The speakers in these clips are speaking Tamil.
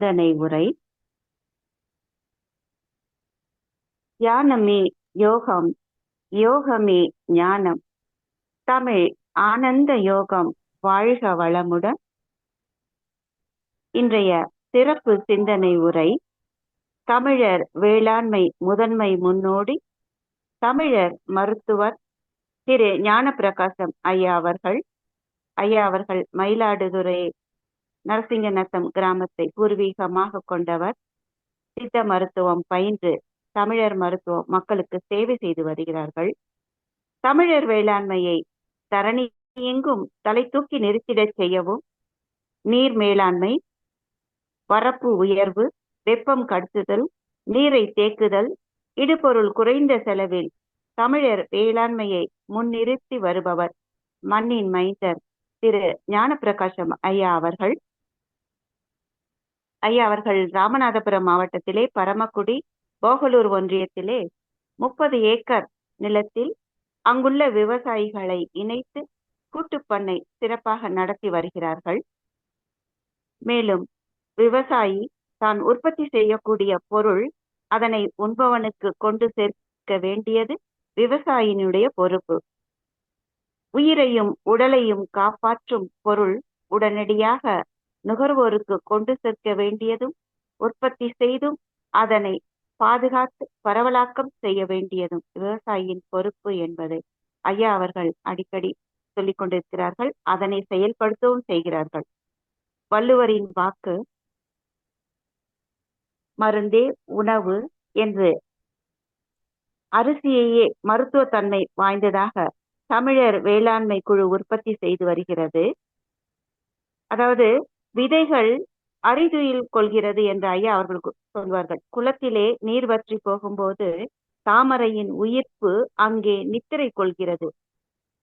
சிந்தனை உரை. தியானமே யோகம், யோகமே ஞானம். தமிழ் ஆனந்த யோகம். வாழ்க வளமுடன். இன்றைய சிறப்பு சிந்தனை உரை தமிழர் வேளாண்மை முதன்மை முன்னோடி தமிழர் மருத்துவர் திரு ஞானப்பிரகாசம் ஐயா அவர்கள் மயிலாடுதுறை நரசிங்கநத்தம் கிராமத்தை பூர்வீகமாக கொண்டவர். சித்த மருத்துவம் பயின்று தமிழர் மருத்துவம் மக்களுக்கு சேவை செய்து வருகிறார்கள். தமிழர் வேளாண்மையை தரணி எங்கும் தலை தூக்கி நிறுத்திடச் செய்யவும் நீர் மேலாண்மை, வரப்பு உயர்வு, வெப்பம் கடத்துதல், நீரை தேக்குதல், இடுபொருள் குறைந்த செலவில் தமிழர் வேளாண்மையை முன்னிறுத்தி வருபவர் மண்ணின் மைந்தர் திரு ஞானப்பிரகாசம் ஐயா அவர்கள் ராமநாதபுரம் மாவட்டத்திலே பரமக்குடி போகலூர் ஒன்றியத்திலே 30 ஏக்கர் நிலத்தில் அங்குள்ள விவசாயிகளை இணைத்து கூட்டுப்பண்ணை சிறப்பாக நடத்தி வருகிறார்கள். மேலும் விவசாயி தான் உற்பத்தி செய்யக்கூடிய பொருள் அதனை உண்பவனுக்கு கொண்டு சேர்க்க வேண்டியது விவசாயினுடைய பொறுப்பு. உயிரையும் உடலையும் காப்பாற்றும் பொருள் உடனடியாக நுகர்வோருக்கு கொண்டு சேர்க்க வேண்டியதும், உற்பத்தி செய்தும் அதனை பாதுகாத்து பரவலாக்கம் செய்ய வேண்டியதும் விவசாயியின் பொறுப்பு என்பதை ஐயா அவர்கள் அடிக்கடி சொல்லிக் கொண்டிருக்கிறார்கள். அதனை செயல்படுத்தவும் செய்கிறார்கள். வள்ளுவரின் வாக்கு மருந்தே உணவு என்று அரிசியையே மருத்துவத்தன்மை வாய்ந்ததாக தமிழர் வேளாண்மை குழு உற்பத்தி செய்து வருகிறது. அதாவது விதைகள் அரிதுயில் கொள்கிறது என்று ஐயா அவர்கள் சொல்வார்கள். குளத்திலே நீர் வற்றி போகும்போது தாமரையின் உயிர்ப்பு அங்கே நித்திரை கொள்கிறது.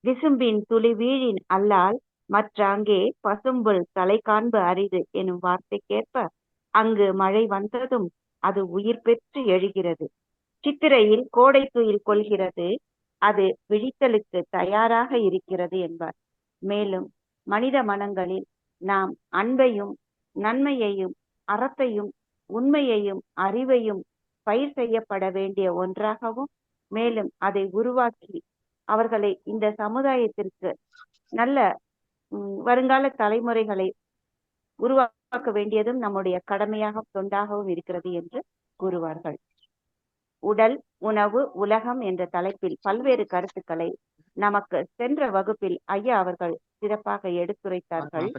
விசும்பின் துளி வீழின் அல்லால் மற்ற அங்கே பசும்புல் தலை காண்பு அரிது எனும் வார்த்தைக்கேற்ப அங்கு மழை வந்ததும் அது உயிர் பெற்று எழுகிறது. சித்திரையில் கோடை துயில் கொள்கிறது, அது விழித்தலுக்கு தயாராக இருக்கிறது என்பார். மேலும் மனித மனங்களில் நாம் அன்பையும் நன்மையையும் அறத்தையும் உண்மையையும் அறிவையும் பயிர் செய்யப்பட வேண்டிய ஒன்றாகவும், மேலும் அதை உருவாக்கி அவர்களை இந்த சமுதாயத்திற்கு நல்ல வருங்கால தலைமுறைகளை உருவாக்க வேண்டியதும் நம்முடைய கடமையாக தொண்டாகவும் இருக்கிறது என்று கூறுவார்கள். உடல் உணவு உலகம் என்ற தலைப்பில் பல்வேறு கருத்துக்களை நமக்கு சென்ற வகுப்பில் ஐயா அவர்கள் சிறப்பாக எடுத்துரைத்தார்கள்.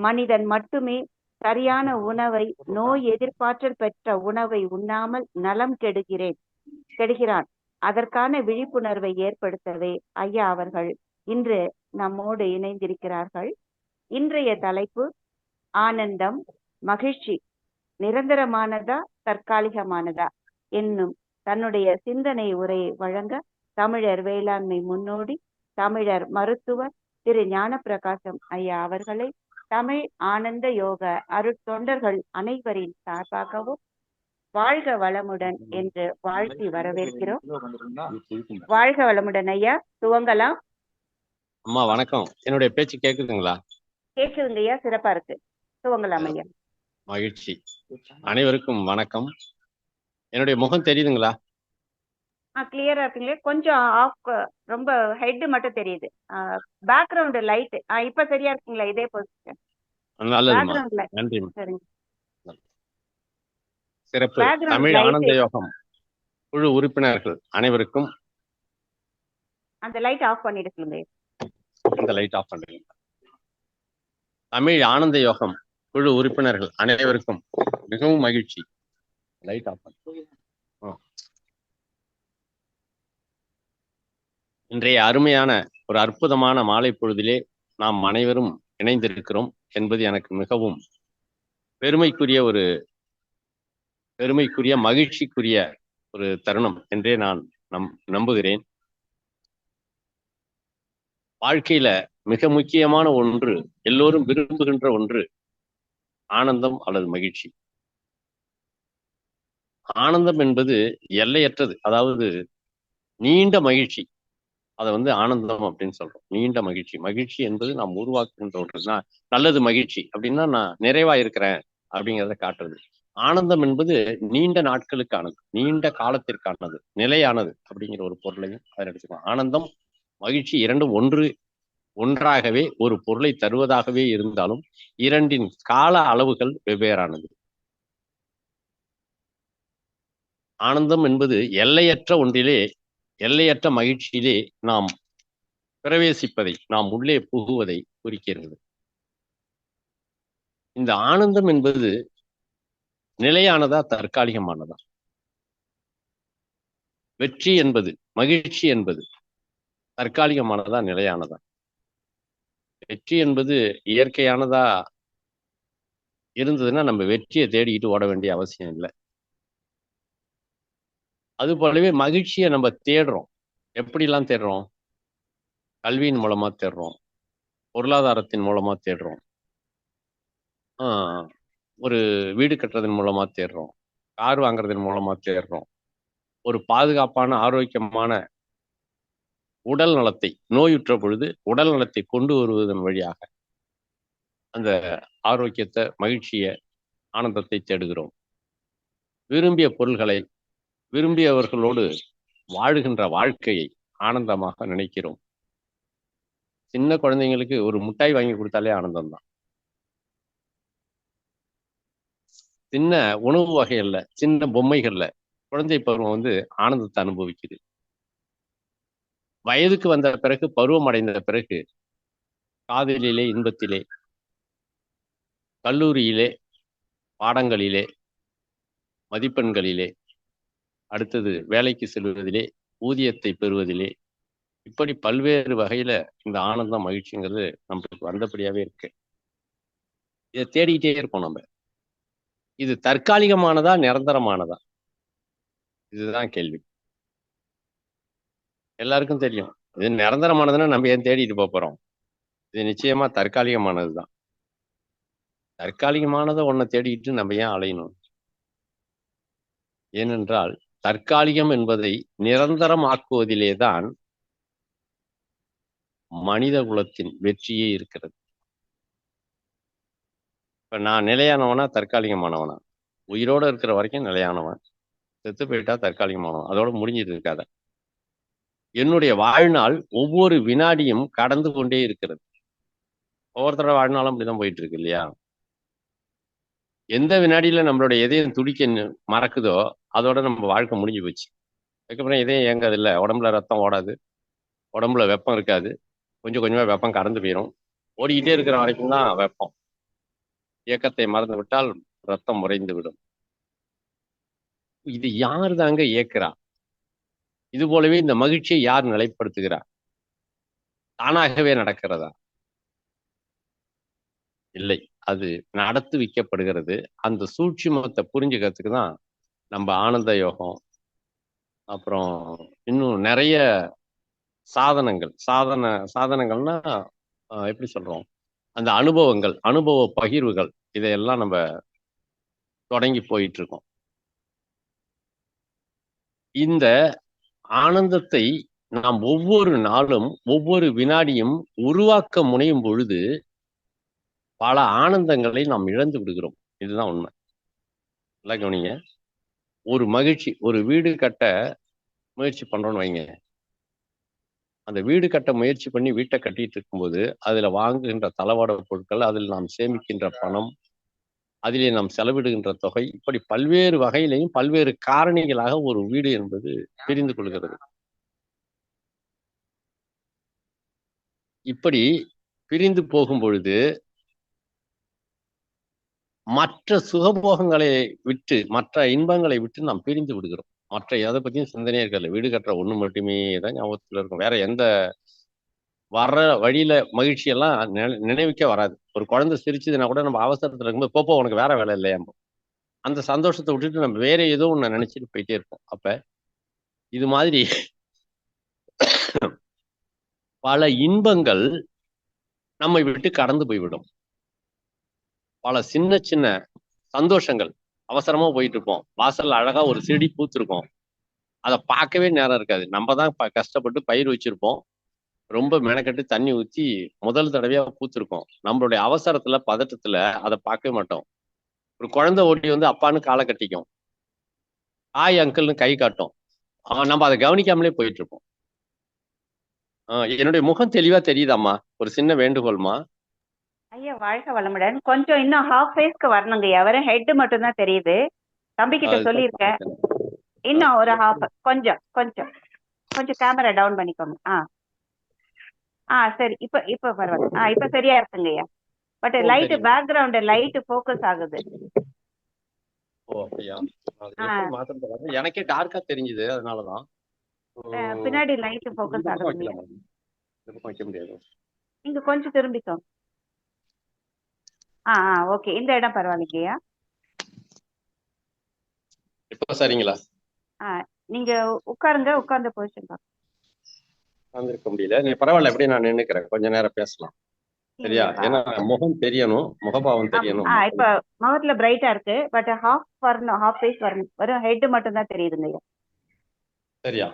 மனிதன் மட்டுமே சரியான உணவை, நோய் எதிர்ப்பாற்றல் பெற்ற உணவை உண்ணாமல் நலம் கெடுகிறான். அதற்கான விழிப்புணர்வை ஏற்படுத்தவே ஐயா அவர்கள் இன்று நம்மோடு இணைந்திருக்கிறார்கள். இன்றைய தலைப்பு ஆனந்தம், மகிழ்ச்சி நிரந்தரமானதா தற்காலிகமானதா என்னும் தன்னுடைய சிந்தனை உரையை வழங்க தமிழர் வேளாண்மை முன்னோடி தமிழர் மருத்துவர் திரு ஞானப்பிரகாசம் ஐயா அவர்களை தமிழ் ஆனந்த யோக அருட்தொண்டர்கள் அனைவரின் சார்பாகவும் வாழ்க வளமுடன் என்று வாழ்த்தி வரவேற்கிறோம். வாழ்க வளமுடன் ஐயா, துவங்கலாம். அம்மா வணக்கம். என்னுடைய பேச்சு கேக்குதுங்களா? கேக்குதுங்க ஐயா, சிறப்பா இருக்கு. துவங்கலாம் ஐயா. மகிழ்ச்சி. அனைவருக்கும் வணக்கம். என்னுடைய முகம் தெரியுதுங்களா? கிளியரா இருக்குங்களே. கொஞ்சம் ஆஃப், ரொம்ப ஹெட் மட்டும் தெரியுது. பேக்ரவுண்ட் லைட் இப்ப சரியா இருக்குங்களா? இதே பொசிஷன். நல்லதுமா, நன்றி. சரிங்க. சிறப்பு. தமிழ் ஆனந்த யோகம் குழு உறுப்பினர்கள் அனைவருக்கும் அந்த லைட் ஆஃப் பண்ணிட்டு சொல்லுங்க. அந்த லைட் ஆஃப் பண்ணுங்க. தமிழ் ஆனந்த யோகம் குழு உறுப்பினர்கள் அனைவருக்கும் மிகவும் மகிழ்ச்சி. லைட் ஆஃப் பண்ணு. இன்றைய அருமையான ஒரு அற்புதமான மாலை பொழுதிலே நாம் அனைவரும் இணைந்திருக்கிறோம் என்பது எனக்கு மிகவும் பெருமைக்குரிய மகிழ்ச்சிக்குரிய ஒரு தருணம் என்றே நான் நம்புகிறேன். வாழ்க்கையில மிக முக்கியமான ஒன்று, எல்லோரும் விரும்புகின்ற ஒன்று ஆனந்தம் அல்லது மகிழ்ச்சி. ஆனந்தம் என்பது எல்லையற்றது, அதாவது நீண்ட மகிழ்ச்சி. அதை ஆனந்தம் அப்படின்னு சொல்றோம். நீண்ட மகிழ்ச்சி. மகிழ்ச்சி என்பது நாம் உருவாக்குகின்ற ஒன்று. நல்லது மகிழ்ச்சி அப்படின்னா நான் நிறைவா இருக்கிறேன் அப்படிங்கிறத காட்டுறது. ஆனந்தம் என்பது நீண்ட நாட்களுக்கானது, நீண்ட காலத்திற்கானது, நிலையானது அப்படிங்கிற ஒரு பொருளையும் அதில் எடுத்துக்கலாம். ஆனந்தம், மகிழ்ச்சி இரண்டும் ஒன்றாகவே ஒரு பொருளை தருவதாகவே இருந்தாலும் இரண்டின் கால அளவுகள் வெவ்வேறானது. ஆனந்தம் என்பது எல்லையற்ற ஒன்றிலே, எல்லையற்ற மகிழ்ச்சியிலே நாம் பிரவேசிப்பதை, நாம் உள்ளே புகுவதை குறிக்கிறது. இந்த ஆனந்தம் என்பது நிலையானதா, தற்காலிகமானதா? வெற்றி என்பது, மகிழ்ச்சி என்பது தற்காலிகமானதா, நிலையானதா? வெற்றி என்பது இயற்கையானதா இருந்ததுன்னா நம்ம வெற்றியை தேடிக்கிட்டு ஓட வேண்டிய அவசியம் இல்லை. அது போலவே மகிழ்ச்சியை நம்ம தேடுறோம். எப்படிலாம் தேடுறோம்? கல்வியின் மூலமா தேடுறோம், பொருளாதாரத்தின் மூலமா தேடுறோம், ஒரு வீடு கட்டுறதன் மூலமா தேடுறோம், கார் வாங்குறதன் மூலமா தேடுறோம், ஒரு பாதுகாப்பான ஆரோக்கியமான உடல் நலத்தை, நோயுற்ற பொழுது உடல் நலத்தை கொண்டு வருவதன் வழியாக அந்த ஆரோக்கியத்தை, மகிழ்ச்சியை, ஆனந்தத்தை தேடுகிறோம். விரும்பிய பொருள்களை, விரும்பியவர்களோடு வாழுகின்ற வாழ்க்கையை ஆனந்தமாக நினைக்கிறோம். சின்ன குழந்தைங்களுக்கு ஒரு மிட்டாய் வாங்கி கொடுத்தாலே ஆனந்தம் தான். சின்ன உணவு வகைகள்ல, சின்ன பொம்மைகள்ல குழந்தை பருவம் ஆனந்தத்தை அனுபவிக்குது. வயதுக்கு வந்த பிறகு, பருவம் அடைந்த பிறகு, காதலிலே, இன்பத்திலே, கல்லூரியிலே, பாடங்களிலே, மதிப்பெண்களிலே, அடுத்தது வேலைக்கு செல்வதிலே, ஊதியத்தை பெறுவதிலே, இப்படி பல்வேறு வகையில இந்த ஆனந்தம், மகிழ்ச்சிங்கிறது நம்மளுக்கு வந்தபடியாவே இருக்கு. இதை தேடிக்கிட்டே இருப்போம் நம்ம. இது தற்காலிகமானதா, நிரந்தரமானதா? இதுதான் கேள்வி. எல்லாருக்கும் தெரியும், இது நிரந்தரமானதுன்னா நம்ம ஏன் தேடிட்டு போறோம்? இது நிச்சயமா தற்காலிகமானதுதான். தற்காலிகமானதை ஒன்றை தேடிக்கிட்டு நம்ம ஏன் அலையணும்? ஏனென்றால் தற்காலிகம் என்பதை நிரந்தரமாக்குவதிலே தான் மனித குலத்தின் வெற்றியே இருக்கிறது. இப்ப நான் நிலையானவனா, தற்காலிகமானவனா? உயிரோட இருக்கிற வரைக்கும் நிலையானவன், செத்து போயிட்டா தற்காலிகமானவன். அதோட முடிஞ்சிட்டு இருக்காத. என்னுடைய வாழ்நாள் ஒவ்வொரு வினாடியும் கடந்து கொண்டே இருக்கிறது. ஒவ்வொருத்தரோட வாழ்நாளும் அப்படிதான் போயிட்டு இருக்கு இல்லையா? எந்த வினாடியில நம்மளுடைய இதயம் துடிக்க மறக்குதோ அதோட நம்ம வாழ்க்கை முடிஞ்சு போச்சு. அதுக்கப்புறம் இதயம் இயங்காது, இல்லை உடம்புல ரத்தம் ஓடாது, உடம்புல வெப்பம் இருக்காது, கொஞ்சம் கொஞ்சமா வெப்பம் கடந்து போயிடும். ஓடிக்கிட்டே இருக்கிற வரைக்கும் தான் வெப்பம். இயக்கத்தை மறந்து விட்டால் ரத்தம் உறைந்து விடும். இது யார் தாங்க இயக்குறா? இது போலவே இந்த மகிழ்ச்சியை யார் நிலைப்படுத்துகிறா? தானாகவே நடக்கிறதா? இல்லை, அது நடத்துவிக்கப்படுகிறது. அந்த சூட்சுமத்தை புரிஞ்சுக்கிறதுக்கு தான் நம்ம ஆனந்த யோகம், அப்புறம் இன்னும் நிறைய சாதனங்கள்னா எப்படி சொல்றோம், அந்த அனுபவங்கள், அனுபவ பகிர்வுகள், இதையெல்லாம் நம்ம தொடங்கி போயிட்டு இருக்கோம். இந்த ஆனந்தத்தை நாம் ஒவ்வொரு நாளும், ஒவ்வொரு வினாடியும் உருவாக்க முனையும் பொழுது பல ஆனந்தங்களை நாம் இழந்து விடுகிறோம். இதுதான் உண்மை. நல்லா கவனிங்க. ஒரு மகிழ்ச்சி, ஒரு வீடு கட்ட முயற்சி பண்றோம்னு வைங்க. அந்த வீடு கட்ட முயற்சி பண்ணி வீட்டை கட்டிட்டு இருக்கும்போது அதுல வாங்குகின்ற தளவாட பொருட்கள், அதில் நாம் சேமிக்கின்ற பணம், அதிலே நாம் செலவிடுகின்ற தொகை, இப்படி பல்வேறு வகையிலையும் பல்வேறு காரணிகளாக ஒரு வீடு என்பது பிரிந்து கொள்கிறது. இப்படி பிரிந்து போகும் பொழுது மற்ற சுகபோகங்களை விட்டு, மற்ற இன்பங்களை விட்டு நாம் பிரிந்து விடுகிறோம். மற்ற எதை பத்தியும் சிந்தனையே இருக்காது. வீடு கட்டுற ஒண்ணு மட்டுமே தான் ஞாபகத்துல இருக்கும். வேற எந்த வர்ற வழியில மகிழ்ச்சியெல்லாம் நினைவுக்கே வராது. ஒரு குழந்தை சிரிச்சதுன்னா கூட நம்ம அவசரத்துல இருக்கும்போது, போப்போ உனக்கு வேற வேலை இல்லையா? அந்த சந்தோஷத்தை விட்டுட்டு நம்ம வேற ஏதோ ஒண்ணு நினைச்சிட்டு போயிட்டே இருப்போம். அப்ப இது மாதிரி பல இன்பங்கள் நம்மை விட்டு கடந்து போய்விடும். பல சின்ன சின்ன சந்தோஷங்கள், அவசரமா போயிட்டு இருப்போம், வாசல்ல அழகா ஒரு செடி பூத்திருக்கும், அதை பார்க்கவே நேரம் இருக்காது. நம்ம தான் கஷ்டப்பட்டு பயிர் வச்சிருப்போம், ரொம்ப மெனக்கட்டு தண்ணி ஊற்றி முதல் தடவையா பூத்திருக்கோம். நம்மளுடைய அவசரத்துல, பதட்டத்துல அதை பார்க்கவே மாட்டோம். ஒரு குழந்தை ஓடி வந்து அப்பான்னு காலை கட்டிக்கும், ஹாய் அங்கிள்னு கை காட்டும். நம்ம அதை கவனிக்காமலே போயிட்டு இருப்போம். என்னுடைய முகம் தெளிவா தெரியுதாம்மா? ஒரு சின்ன வேண்டுகோள்மா. ஐயா வாழ்க வளமுடன். கொஞ்சம் இன்னும் ஹாஃப் ஃபேஸ்க்கு வரணுங்கய்யா. வெறும் ஹெட் மட்டும் தான் தெரியுது. தம்பிக்கிட்ட அதுதான் சொல்லியிருக்கேன். காமிக்கிறேன். இன்னும் ஒரு எப்படி? ஹாஃப் கொஞ்சம் கொஞ்சம் கொஞ்சம் கேமரா டவுன் பண்ணிக்கோங்க. சரி. இப்ப இப்ப பரவாயில்ல. இப்ப சரியா இருக்குங்கய்யா. பட் லைட் தெரியுது. பேக்ரவுண்ட் லைட் ஃபோக்கஸ் ஆகுது. ஓ அப்படியா? அது ஆ எப்படி மாத்திரம் தராங்க? எனக்கே டார்க்கா தெரிஞ்சுது, அதனாலதான். பின்னாடி லைட் இந்த ஃபோக்கஸ் பக்கம் ஆகுதுங்கய்யா. வைக்கலாமா? இந்த பக்கம் வைக்க முடியாது. நீங்க கொஞ்சம் திரும்பிக்கோங்க. ஓகே. இந்த இடம் பரவாயில்லைங்கய்யா. இப்ப சரிங்களா? நீங்க உட்காருங்க. உட்கார்ந்த பொசிஷன் பாருங்க. இருக்க முடியல. நீ பரவாயில்ல, எப்படி நான் நின்னுக்கிறேன், கொஞ்ச நேரம் பேசலாம். சரியா? ஏன்னா முகம் தெரியணும், முகபாவம் தெரியணும். இப்ப முகத்துல பிரைட்டா இருக்கு. பட் ஹாஃப் வரணும், ஹாஃப் ஃபேஸ் வரணும். வெறும் ஹெட் மட்டும் தான் தெரியுதுங்கய்யா. சரியா?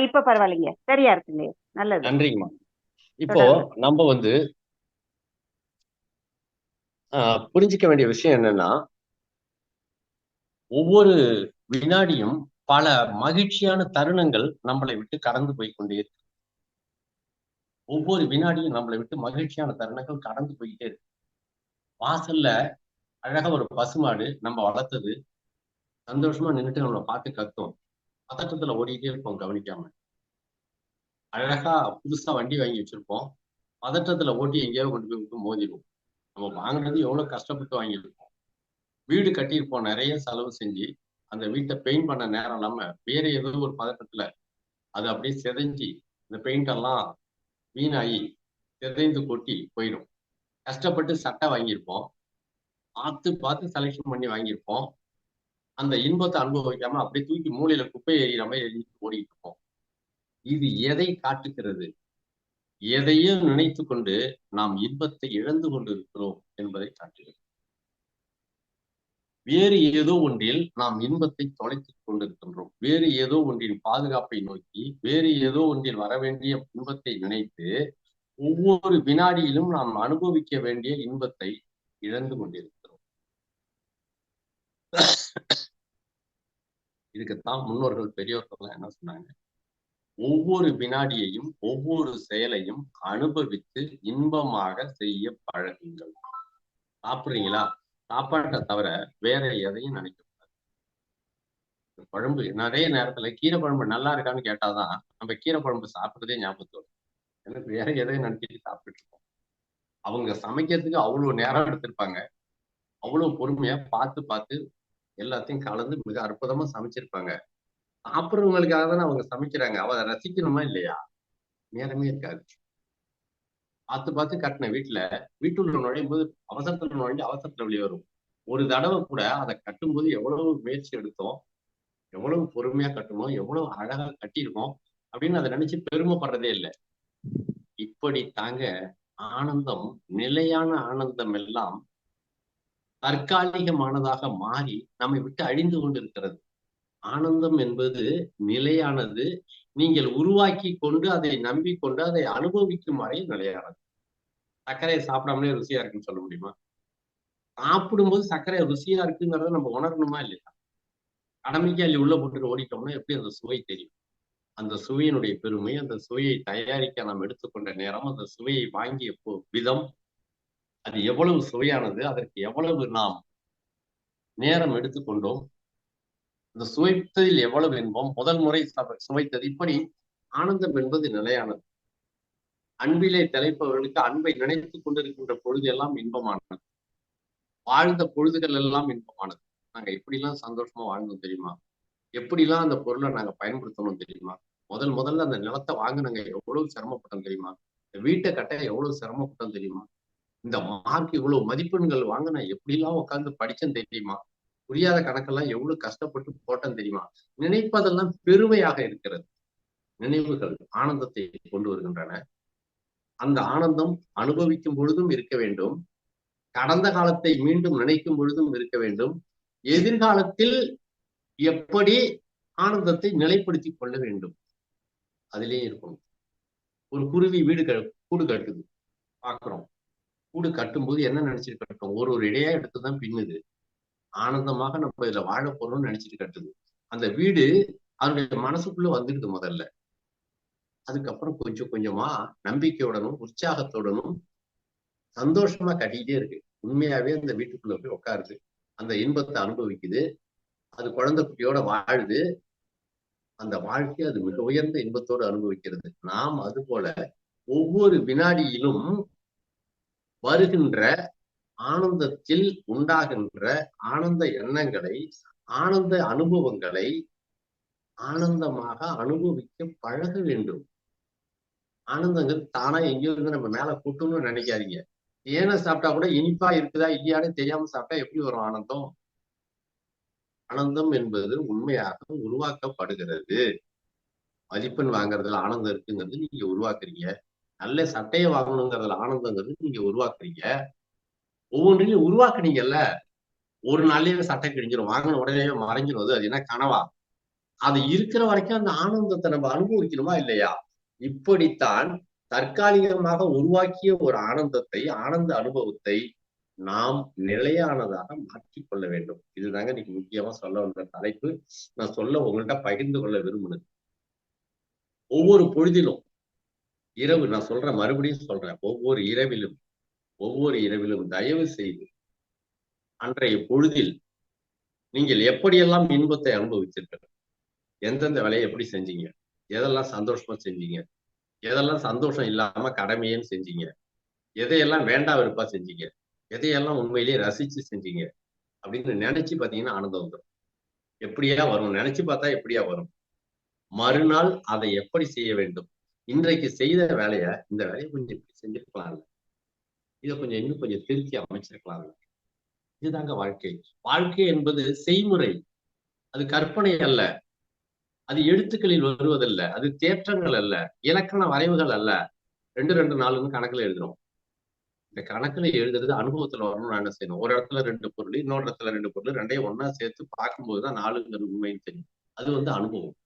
இப்ப பரவாயில்லைங்க. சரியா இருக்குங்க. நல்லது. நன்றிங்கம்மா. இப்போ நம்ம வந்து புரிஞ்சிக்க வேண்டிய விஷயம் என்னன்னா, ஒவ்வொரு வினாடியும் பல மகிழ்ச்சியான தருணங்கள் நம்மளை விட்டு கடந்து போய் கொண்டே இருக்கு. ஒவ்வொரு வினாடியும் நம்மளை விட்டு மகிழ்ச்சியான தருணங்கள் கடந்து போயிட்டே இருக்கு. வாசல்ல அழகா ஒரு பசுமாடு நம்ம வளர்த்தது சந்தோஷமா நின்றுட்டு நம்மளை பார்த்து கத்தும். பதட்டத்துல ஓடிட்டே இருப்போம் கவனிக்காம. அழகா புதுசா வண்டி வாங்கி வச்சிருப்போம், பதட்டத்துல ஓட்டி எங்கேயாவது கொண்டு போய் விட்டு மோதிடுவோம். நம்ம வாங்கினது எவ்வளவு கஷ்டப்பட்டு வாங்கியிருப்போம். வீடு கட்டியிருப்போம், நிறைய செலவு செஞ்சு. அந்த வீட்டை பெயிண்ட் பண்ண நேரம் இல்லாம வேற ஏதோ ஒரு பதட்டத்துல அது அப்படியே சிதைஞ்சி இந்த பெயிண்ட் எல்லாம் வீணாகி சிதைந்து கொட்டி போயிடும். கஷ்டப்பட்டு சட்டை வாங்கியிருப்போம், பார்த்து பார்த்து செலெக்ஷன் பண்ணி வாங்கியிருப்போம். அந்த இன்பத்தை அனுபவிக்காம அப்படியே தூக்கி மூலையில குப்பை எறிகிற மாதிரி எரிஞ்சிட்டு ஓடிட்டு இருப்போம். இது எதை காட்டுகிறது? எதையும் நினைத்து கொண்டு நாம் இன்பத்தை இழந்து கொண்டிருக்கிறோம் என்பதை காட்டுகிறது. வேறு ஏதோ ஒன்றில் நாம் இன்பத்தை தொலைத்துக் கொண்டிருக்கின்றோம். வேறு ஏதோ ஒன்றின் பாதுகாப்பை நோக்கி, வேறு ஏதோ ஒன்றில் வர வேண்டிய இன்பத்தை நினைத்து ஒவ்வொரு வினாடியிலும் நாம் அனுபவிக்க வேண்டிய இன்பத்தை இழந்து கொண்டிருக்கிறோம். இதுக்குத்தான் முன்னோர்கள் பெரியோர்கள் என்ன சொன்னாங்க? ஒவ்வொரு வினாடியையும் ஒவ்வொரு செயலையும் அனுபவித்து இன்பமாக செய்ய பழகுங்கள். சாப்பிடுறீங்களா? சாப்பாட்டை தவிர வேற எதையும் நினைக்க கூடாது. குழம்பு நிறைய நேரத்துல கீரை குழம்பு நல்லா இருக்கான்னு கேட்டாதான் நம்ம கீரை குழம்பு சாப்பிடுறதே ஞாபகத்து வரும். எனக்கு வேற எதையும் நினைச்சிட்டு சாப்பிட்டு இருக்கோம். அவங்க சமைக்கிறதுக்கு அவ்வளவு நேரம் எடுத்திருப்பாங்க, அவ்வளவு பொறுமையா பார்த்து பார்த்து எல்லாத்தையும் கலந்து மிக அற்புதமா சமைச்சிருப்பாங்க. சாப்பிடுறவங்களுக்காக தானே அவங்க சமைக்கிறாங்க. அவ அதை ரசிக்கணுமா இல்லையா? நேரமே இருக்காது. பார்த்து பார்த்து கட்டின வீட்டுள்ள நுழையும் போது அவசரத்துல நுழைஞ்சு அவசரத்துல வெளியே வரும். ஒரு தடவை கூட அதை கட்டும்போது எவ்வளவு முயற்சி எடுத்தோம், எவ்வளவு பொறுமையா கட்டணும், எவ்வளவு அழகா கட்டியிருக்கோம் அப்படின்னு அதை நினைச்சு பெருமைப்படுறதே இல்லை. இப்படி தாங்க ஆனந்தம், நிலையான ஆனந்தம் எல்லாம் தற்காலிகமானதாக மாறி நம்மை விட்டு அழிந்து கொண்டிருக்கிறது. ஆனந்தம் என்பது நிலையானது. நீங்கள் உருவாக்கி கொண்டு அதை நம்பிக்கொண்டு அதை அனுபவிக்கும் வரை நிலையானது. சர்க்கரையை சாப்பிடாமலே ருசியா இருக்குன்னு சொல்ல முடியுமா? சாப்பிடும்போது சர்க்கரை ருசியா இருக்குங்கிறத நம்ம உணரணுமா இல்லையா? கடமைக்கு அள்ளி உள்ள போட்டு ஓடிட்டோம்னா எப்படி அந்த சுவை தெரியும்? அந்த சுவையினுடைய பெருமை, அந்த சுவையை தயாரிக்க நாம் எடுத்துக்கொண்ட நேரம், அந்த சுவையை வாங்கிய விதம், அது எவ்வளவு சுவையானது, அதற்கு எவ்வளவு நாம் நேரம் எடுத்துக்கொண்டோம், அந்த சுவைத்ததில் எவ்வளவு இன்பம், முதல் முறை சுவைத்தது. இப்படி ஆனந்தம் என்பது நிலையானது. அன்பிலே திளைப்பவர்களுக்கு அன்பை நினைத்துக் கொண்டிருக்கின்ற பொழுது எல்லாம் இன்பமானது. வாழ்ந்த பொழுதுகள் எல்லாம் இன்பமானது. நாங்க எப்படிலாம் சந்தோஷமா வாழ்ந்தோம் தெரியுமா? எப்படிலாம் அந்த பொருளை நாங்க பயன்படுத்தணும் தெரியுமா? முதல்ல அந்த நிலத்தை வாங்கினாங்க எவ்வளவு சிரமப்பட்டோம் தெரியுமா? இந்த வீட்டை கட்ட எவ்வளவு சிரமப்பட்டோம் தெரியுமா? இந்த மார்க் இவ்வளவு மதிப்பெண்கள் வாங்க நான் எப்படிலாம் உட்கார்ந்து படிச்சேன் தெரியுமா? புரியாத கணக்கெல்லாம் எவ்வளவு கஷ்டப்பட்டு போட்டேன் தெரியுமா? நினைப்பதெல்லாம் பெருமையாக இருக்கிறது. நினைவுகள் ஆனந்தத்தை கொண்டு வருகின்றன. அந்த ஆனந்தம் அனுபவிக்கும் பொழுதும் இருக்க வேண்டும், கடந்த காலத்தை மீண்டும் நினைக்கும் பொழுதும் இருக்க வேண்டும், எதிர்காலத்தில் எப்படி ஆனந்தத்தை நிலைப்படுத்திக் கொள்ள வேண்டும் அதிலே இருக்கணும். ஒரு குருவி கூடு கட்டுது, பாக்குறோம். கூடு கட்டும்போது என்ன நினைச்சிட்டு கட்டும்? ஒரு இடையா எடுத்துதான் பின்னுது. ஆனந்தமாக நம்ம இதுல வாழ போறோம்னு நினைச்சிட்டு கட்டுது. அந்த வீடு அவருடைய மனசுக்குள்ள வந்துடுது முதல்ல. அதுக்கப்புறம் கொஞ்சம் கொஞ்சமா நம்பிக்கையுடனும் உற்சாகத்துடனும் சந்தோஷமா கட்டிக்கிட்டே இருக்கு. உண்மையாவே அந்த வீட்டுக்குள்ள போய் உட்காருது, அந்த இன்பத்தை அனுபவிக்குது, அது குழந்தை குட்டியோட வாழுது. அந்த வாழ்க்கையை அது மிக உயர்ந்த இன்பத்தோடு அனுபவிக்கிறது. நாம் அது போல ஒவ்வொரு வினாடியிலும் வருகின்ற ஆனந்தத்தில் உண்டாகின்ற ஆனந்த எண்ணங்களை, ஆனந்த அனுபவங்களை ஆனந்தமாக அனுபவிக்க பழக வேண்டும். ஆனந்தங்கள் தானா எங்கேயோ இருந்து நம்ம மேல கூட்டணும்னு நினைக்காதீங்க. ஏனை சாப்பிட்டா கூட இனிப்பா இருக்குதா இல்லையான்னு தெரியாம சாப்பிட்டா எப்படி வரும் ஆனந்தம்? ஆனந்தம் என்பது உண்மையாக உருவாக்கப்படுகிறது. மதிப்பெண் வாங்குறதுல ஆனந்தம் இருக்குங்கிறது நீங்க உருவாக்குறீங்க. நல்ல சட்டையை வாங்கணுங்கிறதுல ஆனந்தங்கிறது நீங்க உருவாக்குறீங்க. ஒவ்வொன்றையும் உருவாக்குனீங்கல்ல. ஒரு நாள்லயே சட்டை கிழிஞ்சிரும், வாங்கின உடனே மறைஞ்சிரும். அது என்ன கனவா? அது இருக்கிற வரைக்கும் அந்த ஆனந்தத்தை நம்ம அனுபவிக்கணுமா இல்லையா? இப்படித்தான் தற்காலிகமாக உருவாக்கிய ஒரு ஆனந்தத்தை, ஆனந்த அனுபவத்தை நாம் நிலையானதாக மாற்றிக்கொள்ள வேண்டும். இதுதாங்க இன்னைக்கு முக்கியமா சொல்ல வந்த தலைப்பு. நான் சொல்ல உங்கள்கிட்ட பகிர்ந்து கொள்ள விரும்புனது. ஒவ்வொரு பொழுதிலும் இரவு நான் சொல்றேன், மறுபடியும் சொல்றேன், ஒவ்வொரு இரவிலும் தயவு செய்து அன்றைய பொழுதில் நீங்கள் எப்படியெல்லாம் இன்பத்தை அனுபவிச்சிருக்க, எந்தெந்த வேலையை எப்படி செஞ்சீங்க, எதெல்லாம் சந்தோஷமா செஞ்சீங்க, எதெல்லாம் சந்தோஷம் இல்லாம கடமையேன்னு செஞ்சீங்க, எதையெல்லாம் வேண்டாம் வெறுப்பா செஞ்சீங்க, எதையெல்லாம் உண்மையிலேயே ரசிச்சு செஞ்சீங்க அப்படின்னு நினைச்சு பாத்தீங்கன்னா ஆனந்தம் வந்துடும். எப்படியா வரும், நினைச்சு பார்த்தா எப்படியா வரும். மறுநாள் அதை எப்படி செய்ய வேண்டும், இன்றைக்கு செய்த வேலையை இந்த வேலையை கொஞ்சம் இப்படி செஞ்சிருக்கலாம்ல, இதை கொஞ்சம் இன்னும் கொஞ்சம் திருத்தி அமைச்சிருக்கலாம்ல. இதுதாங்க வாழ்க்கை. வாழ்க்கை என்பது செய்முறை, அது கற்பனை அல்ல, அது எழுத்துக்களில் வருவதல்ல, அது தேற்றங்கள் அல்ல, இலக்கண வரைவுகள் அல்ல. 2 2 4ன்னு கணக்குல எழுதுறோம். இந்த கணக்குல எழுதுறது அனுபவத்துல வரணும். நான் என்ன செய்யணும், ஒரு இடத்துல 2 பொருள், இன்னொரு இடத்துல 2 பொருள், ரெண்டையும் ஒன்னா சேர்த்து பார்க்கும்போதுதான் 4ங்கிறது உண்மைன்னு தெரியும். அது அனுபவம்.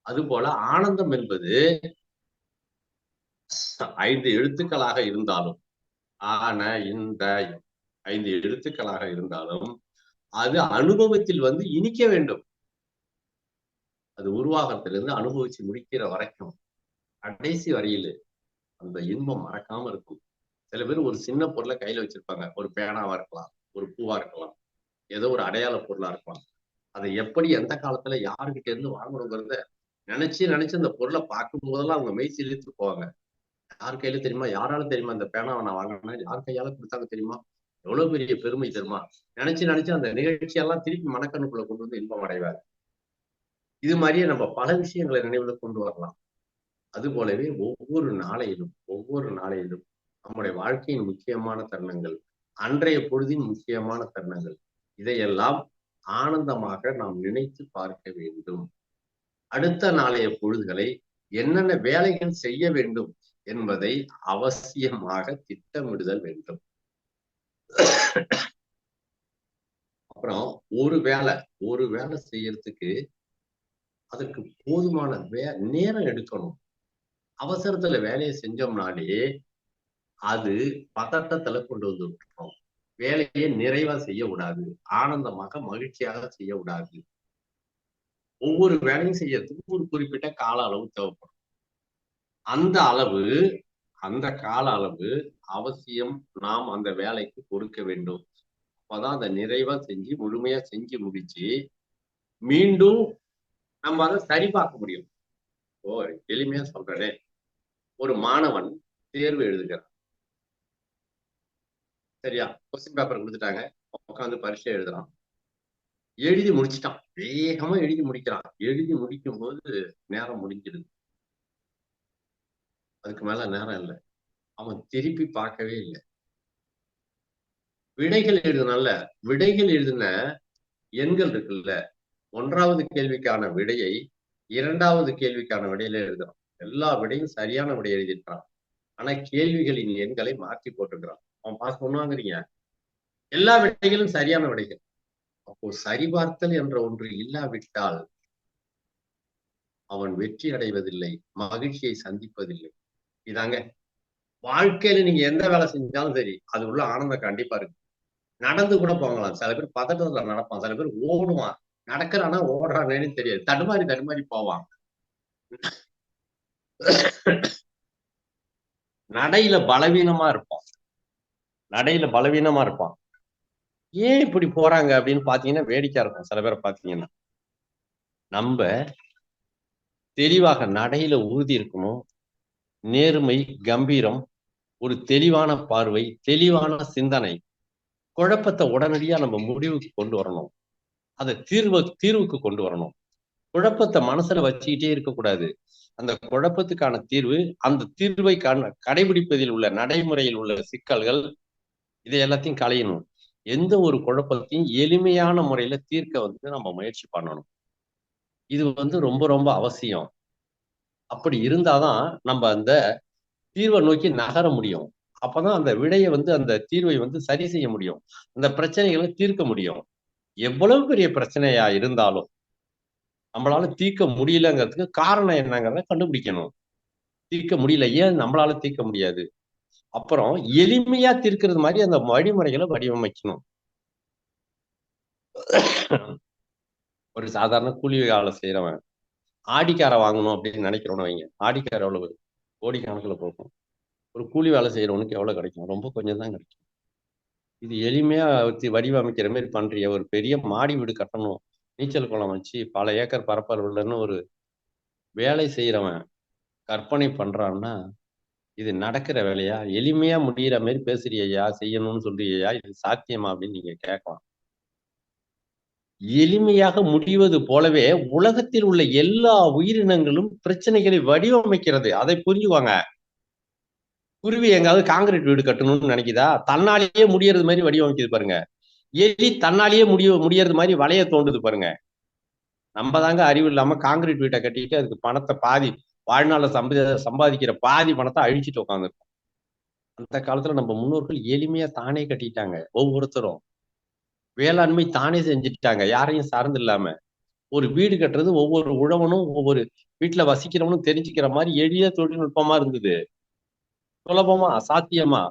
அது போல ஆனந்தம் என்பது 5 எழுத்துக்களாக இருந்தாலும், ஆன இந்த 5 எழுத்துக்களாக இருந்தாலும் அது அனுபவத்தில் இனிக்க வேண்டும். அது உருவாகத்திலிருந்து அனுபவிச்சு முடிக்கிற வரைக்கும் கடைசி வரையில் அந்த இன்பம் மறக்காம இருக்கும். சில பேர் ஒரு சின்ன பொருளை கையில வச்சிருப்பாங்க, ஒரு பேனாவா இருக்கலாம், ஒரு பூவா இருக்கலாம், ஏதோ ஒரு அடையாள பொருளா இருக்கலாம். அதை எப்படி எந்த காலத்துல யாருகிட்ட இருந்து வாங்கணுங்கிறத நினைச்சு நினைச்சு அந்த பொருளை பார்க்கும் போதெல்லாம் அவங்க மெய் சிலிர்த்து போவாங்க. யார் கையில தெரியுமா, யாரால தெரியுமா இந்த பேனாவை நான் வாங்கினேன், யார் கையால கொடுத்தாங்க தெரியுமா, எவ்வளவு பெரிய பெருமை தெரியுமா, நினைச்சு நினைச்சு அந்த நிகழ்ச்சியெல்லாம் திருப்பி மனக்கண்ணுக்குள்ள கொண்டு வந்து இன்பம் அடைவார். இது மாதிரியே நம்ம பல விஷயங்களை நினைவுல கொண்டு வரலாம். அது போலவே ஒவ்வொரு நாளையிலும் நம்முடைய வாழ்க்கையின் முக்கியமான தருணங்கள், அன்றைய பொழுதின் முக்கியமான தருணங்கள், இதையெல்லாம் ஆனந்தமாக நாம் நினைத்து பார்க்க வேண்டும். அடுத்த நாளைய பொழுதுகளை என்னென்ன வேலைகள் செய்ய வேண்டும் என்பதை அவசியமாக திட்டமிடுதல் வேண்டும். அப்புறம் ஒரு வேலை செய்யறதுக்கு அதுக்கு போதுமான நேரம் எடுக்கணும். அவசரத்துல வேலையை செஞ்சோம்னாலே அது பதட்டத்துல கொண்டு வந்து விட்டுரும். வேலையை நிறைவா செய்ய விடாது, ஆனந்தமாக மகிழ்ச்சியாக செய்ய விடாது. ஒவ்வொரு வேலையும் செய்யறதுக்கு ஒரு குறிப்பிட்ட கால அளவு தேவைப்படும். அந்த கால அளவு அவசியம் நாம் அந்த வேலைக்கு கொடுக்க வேண்டும். அப்பதான் அதை நிறைவா செஞ்சு முழுமையா செஞ்சு முடிச்சு மீண்டும் நம்ம அதை சரி பார்க்க முடியும். எளிமையா சொல்றேனே, ஒரு மாணவன் தேர்வு எழுதுகிறான். சரியா, கொஸ்டின் பேப்பர் கொடுத்துட்டாங்க, உட்காந்து பரீட்சை எழுதுறான். எழுதி முடிச்சுட்டான், வேகமா எழுதி முடிக்கிறான். எழுதி முடிக்கும் போது நேரம் முடிஞ்சிடுது. அதுக்கு மேல நேரம் இல்லை. அவன் திருப்பி பார்க்கவே இல்லை. விடைகள் எழுதின எண்கள் இருக்குல்ல, 1வது கேள்விக்கான விடையை 2வது கேள்விக்கான விடையில எழுதுறான். எல்லா விடையும் சரியான விடை எழுதிட்டான். ஆனா கேள்விகளின் எண்களை மாற்றி போட்டுக்கிறான். அவன் பாஸ் பண்ணுவாங்கிறீங்க? எல்லா விடைகளும் சரியான விடைகள். அப்போ சரிபார்த்தல் என்ற ஒன்று இல்லாவிட்டால் அவன் வெற்றி அடைவதில்லை, மகிழ்ச்சியை சந்திப்பதில்லை. இதாங்க வாழ்க்கையில நீங்க எந்த வேலை செஞ்சாலும் சரி, அது உள்ள ஆனந்தம் கண்டிப்பா இருக்கு. நடந்து கூட போகலாம். சில பேர் பதட்டத்துல நடப்பான், சில பேர் ஓடுவான். நடக்கிறானா ஓடுறானேன்னு தெரியாது, தடுமாறி தடுமாறி போவான். நடையில பலவீனமா இருப்பான், நடையில பலவீனமா இருப்பான். ஏன் இப்படி போறாங்க அப்படின்னு பாத்தீங்கன்னா வேடிக்கையா இருக்கும். சில பேரை பாத்தீங்கன்னா நம்ம தெளிவாக நடையில உறுதி இருக்கணும், நேர்மை, கம்பீரம், ஒரு தெளிவான பார்வை, தெளிவான சிந்தனை. குழப்பத்தை உடனடியா நம்ம முடிவுக்கு கொண்டு வரணும், அதை தீர்வுக்கு கொண்டு வரணும். குழப்பத்தை மனசுல வச்சுக்கிட்டே இருக்கக்கூடாது. அந்த குழப்பத்துக்கான தீர்வு, அந்த தீர்வை கடைபிடிப்பதில் உள்ள நடைமுறையில் உள்ள சிக்கல்கள், இதை எல்லாத்தையும் களையணும். எந்த ஒரு குழப்பத்தையும் எளிமையான முறையில தீர்க்க நம்ம முயற்சி பண்ணணும். இது ரொம்ப ரொம்ப அவசியம். அப்படி இருந்தாதான் நம்ம அந்த தீர்வை நோக்கி நகர முடியும். அப்பதான் அந்த விடையை அந்த தீர்வை சரி செய்ய முடியும், அந்த பிரச்சனைகளை தீர்க்க முடியும். எவ்வளவு பெரிய பிரச்சனையா இருந்தாலும் நம்மளால தீர்க்க முடியலங்கிறதுக்கு காரணம் என்னங்கிறத கண்டுபிடிக்கணும். தீர்க்க முடியல, ஏன் நம்மளால தீர்க்க முடியாது, அப்புறம் எளிமையா தீர்க்கிறது மாதிரி அந்த வழிமுறைகளை வடிவமைக்கணும். ஒரு சாதாரண கூலி வேலை செய்யறவன் ஆடிக்காரை வாங்கணும் அப்படின்னு நினைக்கிறோன்னு வைங்க, ஆடிக்கார் எவ்வளவு கோடிக்கணக்கில் போகும். ஒரு கூலி வேலை செய்யறவனுக்கு எவ்வளவு கிடைக்கும்? ரொம்ப கொஞ்சம் தான் கிடைக்கும். இது எளிமையா வடிவமைக்கிற மாதிரி பண்றிய ஒரு பெரிய மாடி வீடு கட்டணும், நீச்சல் குளம் வச்சு பல ஏக்கர் பரப்பளவுலன்னு ஒரு வேலை செய்யறவன் கற்பனை பண்றான்னா இது நடக்கிற வேலையா? எளிமையா முடியிற மாதிரி பேசுறியா, செய்யணும்னு சொல்றியா, இது சாத்தியமா அப்படின்னு நீங்க கேட்கலாம். எளிமையாக முடிவது போலவே உலகத்தில் உள்ள எல்லா உயிரினங்களும் பிரச்சனைகளை வடிவமைக்கிறது. அதை புரிஞ்சுவாங்க. குருவி எங்காவது காங்கிரீட் வீடு கட்டணும்னு நினைக்குதா? தன்னாலேயே முடியறது மாதிரி வடிவமைக்குது பாருங்க. எலி தன்னாலேயே முடியறது மாதிரி வலைய தோண்டுது பாருங்க. நம்ம தாங்க அறிவு இல்லாம காங்கிரீட் வீட்டை கட்டிட்டு அதுக்கு பணத்தை பாதி வாழ்நாள சம்பாதிக்கிற பாதி பணத்தை அழிச்சிட்டு உட்காந்துருக்கோம். அந்த காலத்துல நம்ம முன்னோர்கள் எளிமையா தானே கட்டிட்டாங்க. ஒவ்வொருத்தரும் வேளாண்மை தானே செஞ்சுட்டாங்க, யாரையும் சார்ந்து இல்லாம. ஒரு வீடு கட்டுறது ஒவ்வொரு உழவனும் ஒவ்வொரு வீட்டுல வசிக்கிறவனும் தெரிஞ்சுக்கிற மாதிரி எளிய தொழில்நுட்பமா இருந்தது, சுலபமா சாத்தியமா.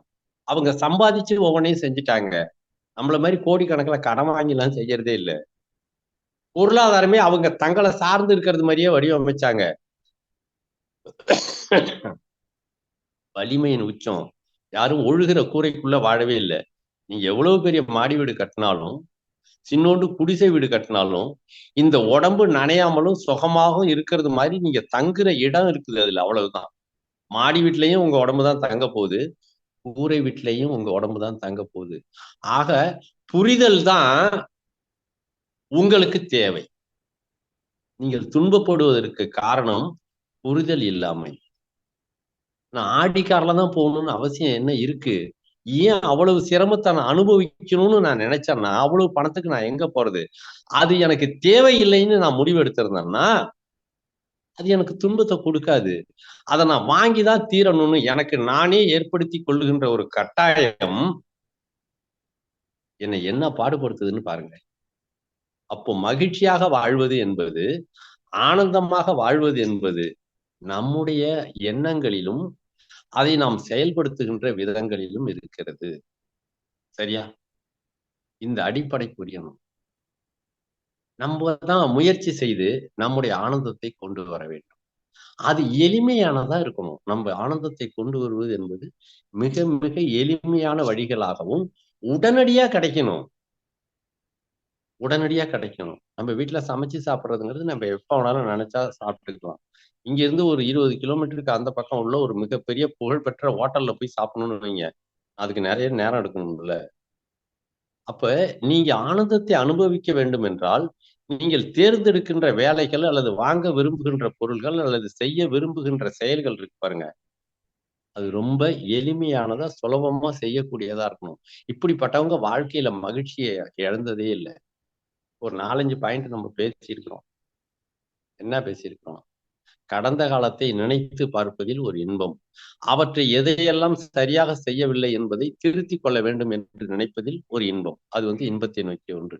அவங்க சம்பாதிச்சு ஒவ்வொன்றையும் செஞ்சுட்டாங்க. நம்மள மாதிரி கோடிக்கணக்கில் கடன் வாங்கி எல்லாம் செய்யறதே இல்லை. பொருளாதாரமே அவங்க தங்களை சார்ந்து இருக்கிறது மாதிரியே வடிவமைச்சாங்க. வலிமையின் உச்சம். யாரும் ஒழுகிற கூரைக்குள்ள வாழவே இல்லை. நீங்க எவ்வளவு பெரிய மாடி வீடு கட்டினாலும், சின்னோண்டு குடிசை வீடு கட்டினாலும், இந்த உடம்பு நனையாமலும் சுகமாகவும் இருக்கிறது மாதிரி நீங்க தங்குற இடம் இருக்குது அதுல, அவ்வளவுதான். மாடி வீட்லயும் உங்க உடம்பு தான் தங்க போகுது, கூரை வீட்லயும் உங்க உடம்பு தான் தங்க போகுது. ஆக புரிதல் தான் உங்களுக்கு தேவை. நீங்கள் துன்பப்படுவதற்கு காரணம் புரிதல் இல்லாமை. நான் ஆடிக்காரில் தான் போகணும்னு அவசியம் என்ன இருக்கு? ஏன் அவ்வளவு சிரமத்தை நான் அனுபவிக்கணும்னு நான் நினைச்சேன்னா அவ்வளவு பணத்துக்கு நான் எங்க போறது? அது எனக்கு தேவையில்லைன்னு நான் முடிவு எடுத்திருந்தேன்னா அது எனக்கு துன்பத்தை கொடுக்காது. அதை நான் வாங்கிதான் தீரணும்னு எனக்கு நானே ஏற்படுத்தி கொள்ளுகின்ற ஒரு கட்டாயம் என்னை என்ன பாடுபடுத்துதுன்னு பாருங்க. அப்போ மகிழ்ச்சியாக வாழ்வது என்பது, ஆனந்தமாக வாழ்வது என்பது நம்முடைய எண்ணங்களிலும் அதை நாம் செயல்படுத்துகின்ற விதங்களிலும் இருக்கிறது. சரியா? இந்த அடிப்படை புரியணும். நம்ம தான் முயற்சி செய்து நம்முடைய ஆனந்தத்தை கொண்டு வர வேண்டும். அது எளிமையானதா இருக்கணும். நம்ம ஆனந்தத்தை கொண்டு வருவது என்பது மிக மிக எளிமையான வழிகளாகவும் உடனடியா கிடைக்கணும். உடனடியா கிடைக்கணும். நம்ம வீட்டுல சமைச்சு சாப்பிடுறதுங்கிறது நம்ம எப்ப வேணாலும் நினைச்சா சாப்பிட்டுக்கலாம். இங்க இருந்து ஒரு 20 கிலோமீட்டருக்கு அந்த பக்கம் உள்ள ஒரு மிகப்பெரிய புகழ்பெற்ற ஹோட்டல்ல போய் சாப்பிடணும்னு வைங்க, அதுக்கு நிறைய நேரம் எடுக்கணும்ல. அப்ப நீங்க ஆனந்தத்தை அனுபவிக்க வேண்டும் என்றால் நீங்கள் தேர்ந்தெடுக்கின்ற வேலைகள் அல்லது வாங்க விரும்புகின்ற பொருள்கள் அல்லது செய்ய விரும்புகின்ற செயல்கள் இருக்கு பாருங்க, அது ரொம்ப எளிமையானதா சுலபமா செய்யக்கூடியதா இருக்கணும். இப்படிப்பட்டவங்க வாழ்க்கையில மகிழ்ச்சியை இழந்ததே இல்லை. ஒரு 4-5 பாயிண்ட் நம்ம பேசியிருக்கிறோம். என்ன பேசியிருக்கிறோம்? கடந்த காலத்தை நினைத்து பார்ப்பதில் ஒரு இன்பம், அவற்றை எதையெல்லாம் சரியாக செய்யவில்லை என்பதை திருத்திக் கொள்ள வேண்டும் என்று நினைப்பதில் ஒரு இன்பம். அது இன்பத்தை நோக்கிய ஒன்று.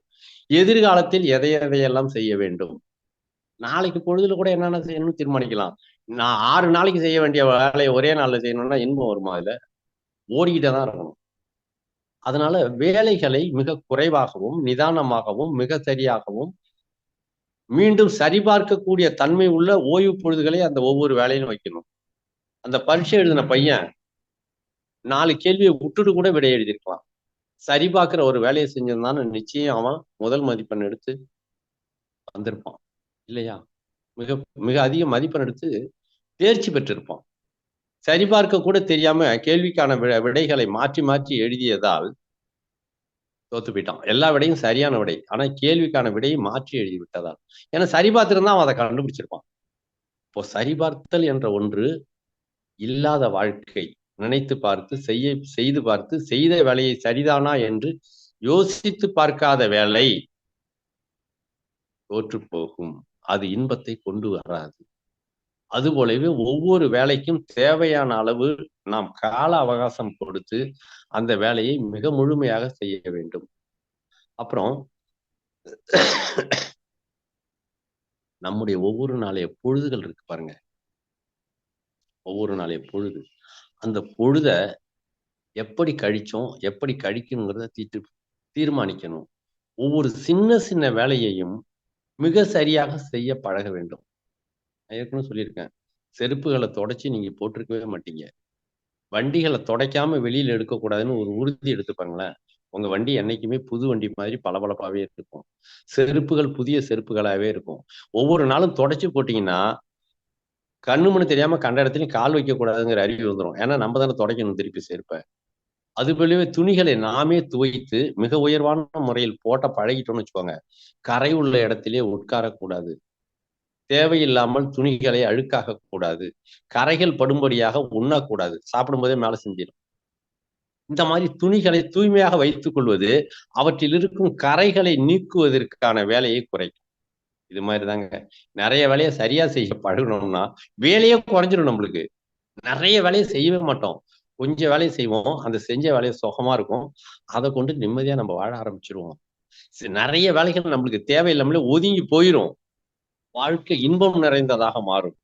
எதிர்காலத்தில் எதை எதையெல்லாம் செய்ய வேண்டும், நாளைக்கு பொழுதுல கூட என்னென்ன செய்யணும்னு தீர்மானிக்கலாம். நான் 6 நாளைக்கு செய்ய வேண்டிய வேலையை ஒரே நாள்ல செய்யணும்னா இன்பம் வருமா? அதுல ஓடிக்கிட்டே தான் இருக்கணும். அதனால வேலைகளை மிக குறைவாகவும் நிதானமாகவும் மிக சரியாகவும் மீண்டும் சரிபார்க்கக்கூடிய தன்மை உள்ள ஓய்வு பொழுதுகளை அந்த ஒவ்வொரு வேலையிலும் வைக்கணும். அந்த பரீட்சை எழுதின பையன் 4 கேள்வியை விட்டுட்டு கூட விடை எழுதியிருக்கலாம். சரிபார்க்கிற ஒரு வேலையை செஞ்சிருந்தான்னு நிச்சயம் அவன் முதல் மதிப்பெண் எடுத்து வந்திருப்பான் இல்லையா? மிக மிக அதிக மதிப்பெண் எடுத்து தேர்ச்சி பெற்றிருப்பான். சரிபார்க்க கூட தெரியாம கேள்விக்கான விடைகளை மாற்றி மாற்றி எழுதியதால் தோத்து போயிட்டான். எல்லா விடையும் சரியான விடை. ஆனா கேள்விக்கான விடையை மாற்றி எழுதி விட்டதால். ஏன்னா சரிபார்த்திருந்தா அவன் அதை கண்டுபிடிச்சிருப்பான். இப்போ சரிபார்த்தல் என்ற ஒன்று இல்லாத வாழ்க்கை. நினைத்து பார்த்து செய்து பார்த்து செய்த வேலையை சரிதானா என்று யோசித்து பார்க்காத வேலை தோற்று போகும். அது இன்பத்தை கொண்டு வராது. அதுபோலவே ஒவ்வொரு வேலைக்கும் தேவையான அளவு நாம் கால அவகாசம் கொடுத்து அந்த வேலையை மிக முழுமையாக செய்ய வேண்டும். அப்புறம் நம்முடைய ஒவ்வொரு நாளைய பொழுதுகள் இருக்கு பாருங்க. ஒவ்வொரு நாளைய பொழுது. அந்த பொழுத எப்படி கழிச்சோம், எப்படி கழிக்கணுங்கிறத தீர்மானிக்கணும். ஒவ்வொரு சின்ன சின்ன வேலையையும் மிக சரியாக செய்ய பழக வேண்டும். நான் ஏற்கனவே சொல்லியிருக்கேன். செருப்புகளை தொடச்சி நீங்க போட்டிருக்கவே மாட்டீங்க. வண்டிகளை துடைக்காம வெளியில எடுக்கக்கூடாதுன்னு ஒரு உறுதி எடுத்துப்பாங்களேன். உங்க வண்டி என்னைக்குமே புது வண்டி மாதிரி பளபளப்பாவே இருக்கும். செருப்புகள் புதிய செருப்புகளாவே இருக்கும். ஒவ்வொரு நாளும் தொடச்சு போட்டீங்கன்னா கண்ணு மண்ணு தெரியாம கண்ட இடத்துலயும் கால் வைக்க கூடாதுங்கிற அறிவு வந்துடும். ஏன்னா நம்ம தானே துடைக்கணும் திருப்பி செருப்ப. அது போலவே துணிகளை நாமே துவைத்து மிக உயர்வான முறையில் போட்ட பழகிட்டோம்னு வச்சுக்கோங்க. கரை உள்ள இடத்திலே உட்காரக்கூடாது. தேவையில்லாமல் துணிகளை அழுக்காக கூடாது. கரைகள் படும்படியாக உண்ணக்கூடாது. சாப்பிடும்போதே மேல செஞ்சிடும். இந்த மாதிரி துணிகளை தூய்மையாக வைத்துக் கொள்வது அவற்றில் இருக்கும் கரைகளை நீக்குவதற்கான வேலையை குறைக்கும். இது மாதிரி தாங்க நிறைய வேலையை சரியா செய்ய பழகணும்னா வேலையே குறைஞ்சிடும். நம்மளுக்கு நிறைய வேலையை செய்யவே மாட்டோம். கொஞ்சம் வேலையை செய்வோம். அந்த செஞ்ச வேலையை சுகமா இருக்கும். அதை கொண்டு நிம்மதியா நம்ம வாழ ஆரம்பிச்சிருவோம். நிறைய வேலைகள் நம்மளுக்கு தேவையில்லாமலே ஒதுங்கி போயிரும். வாழ்க்கை இன்பம் நிறைந்ததாக மாறும்.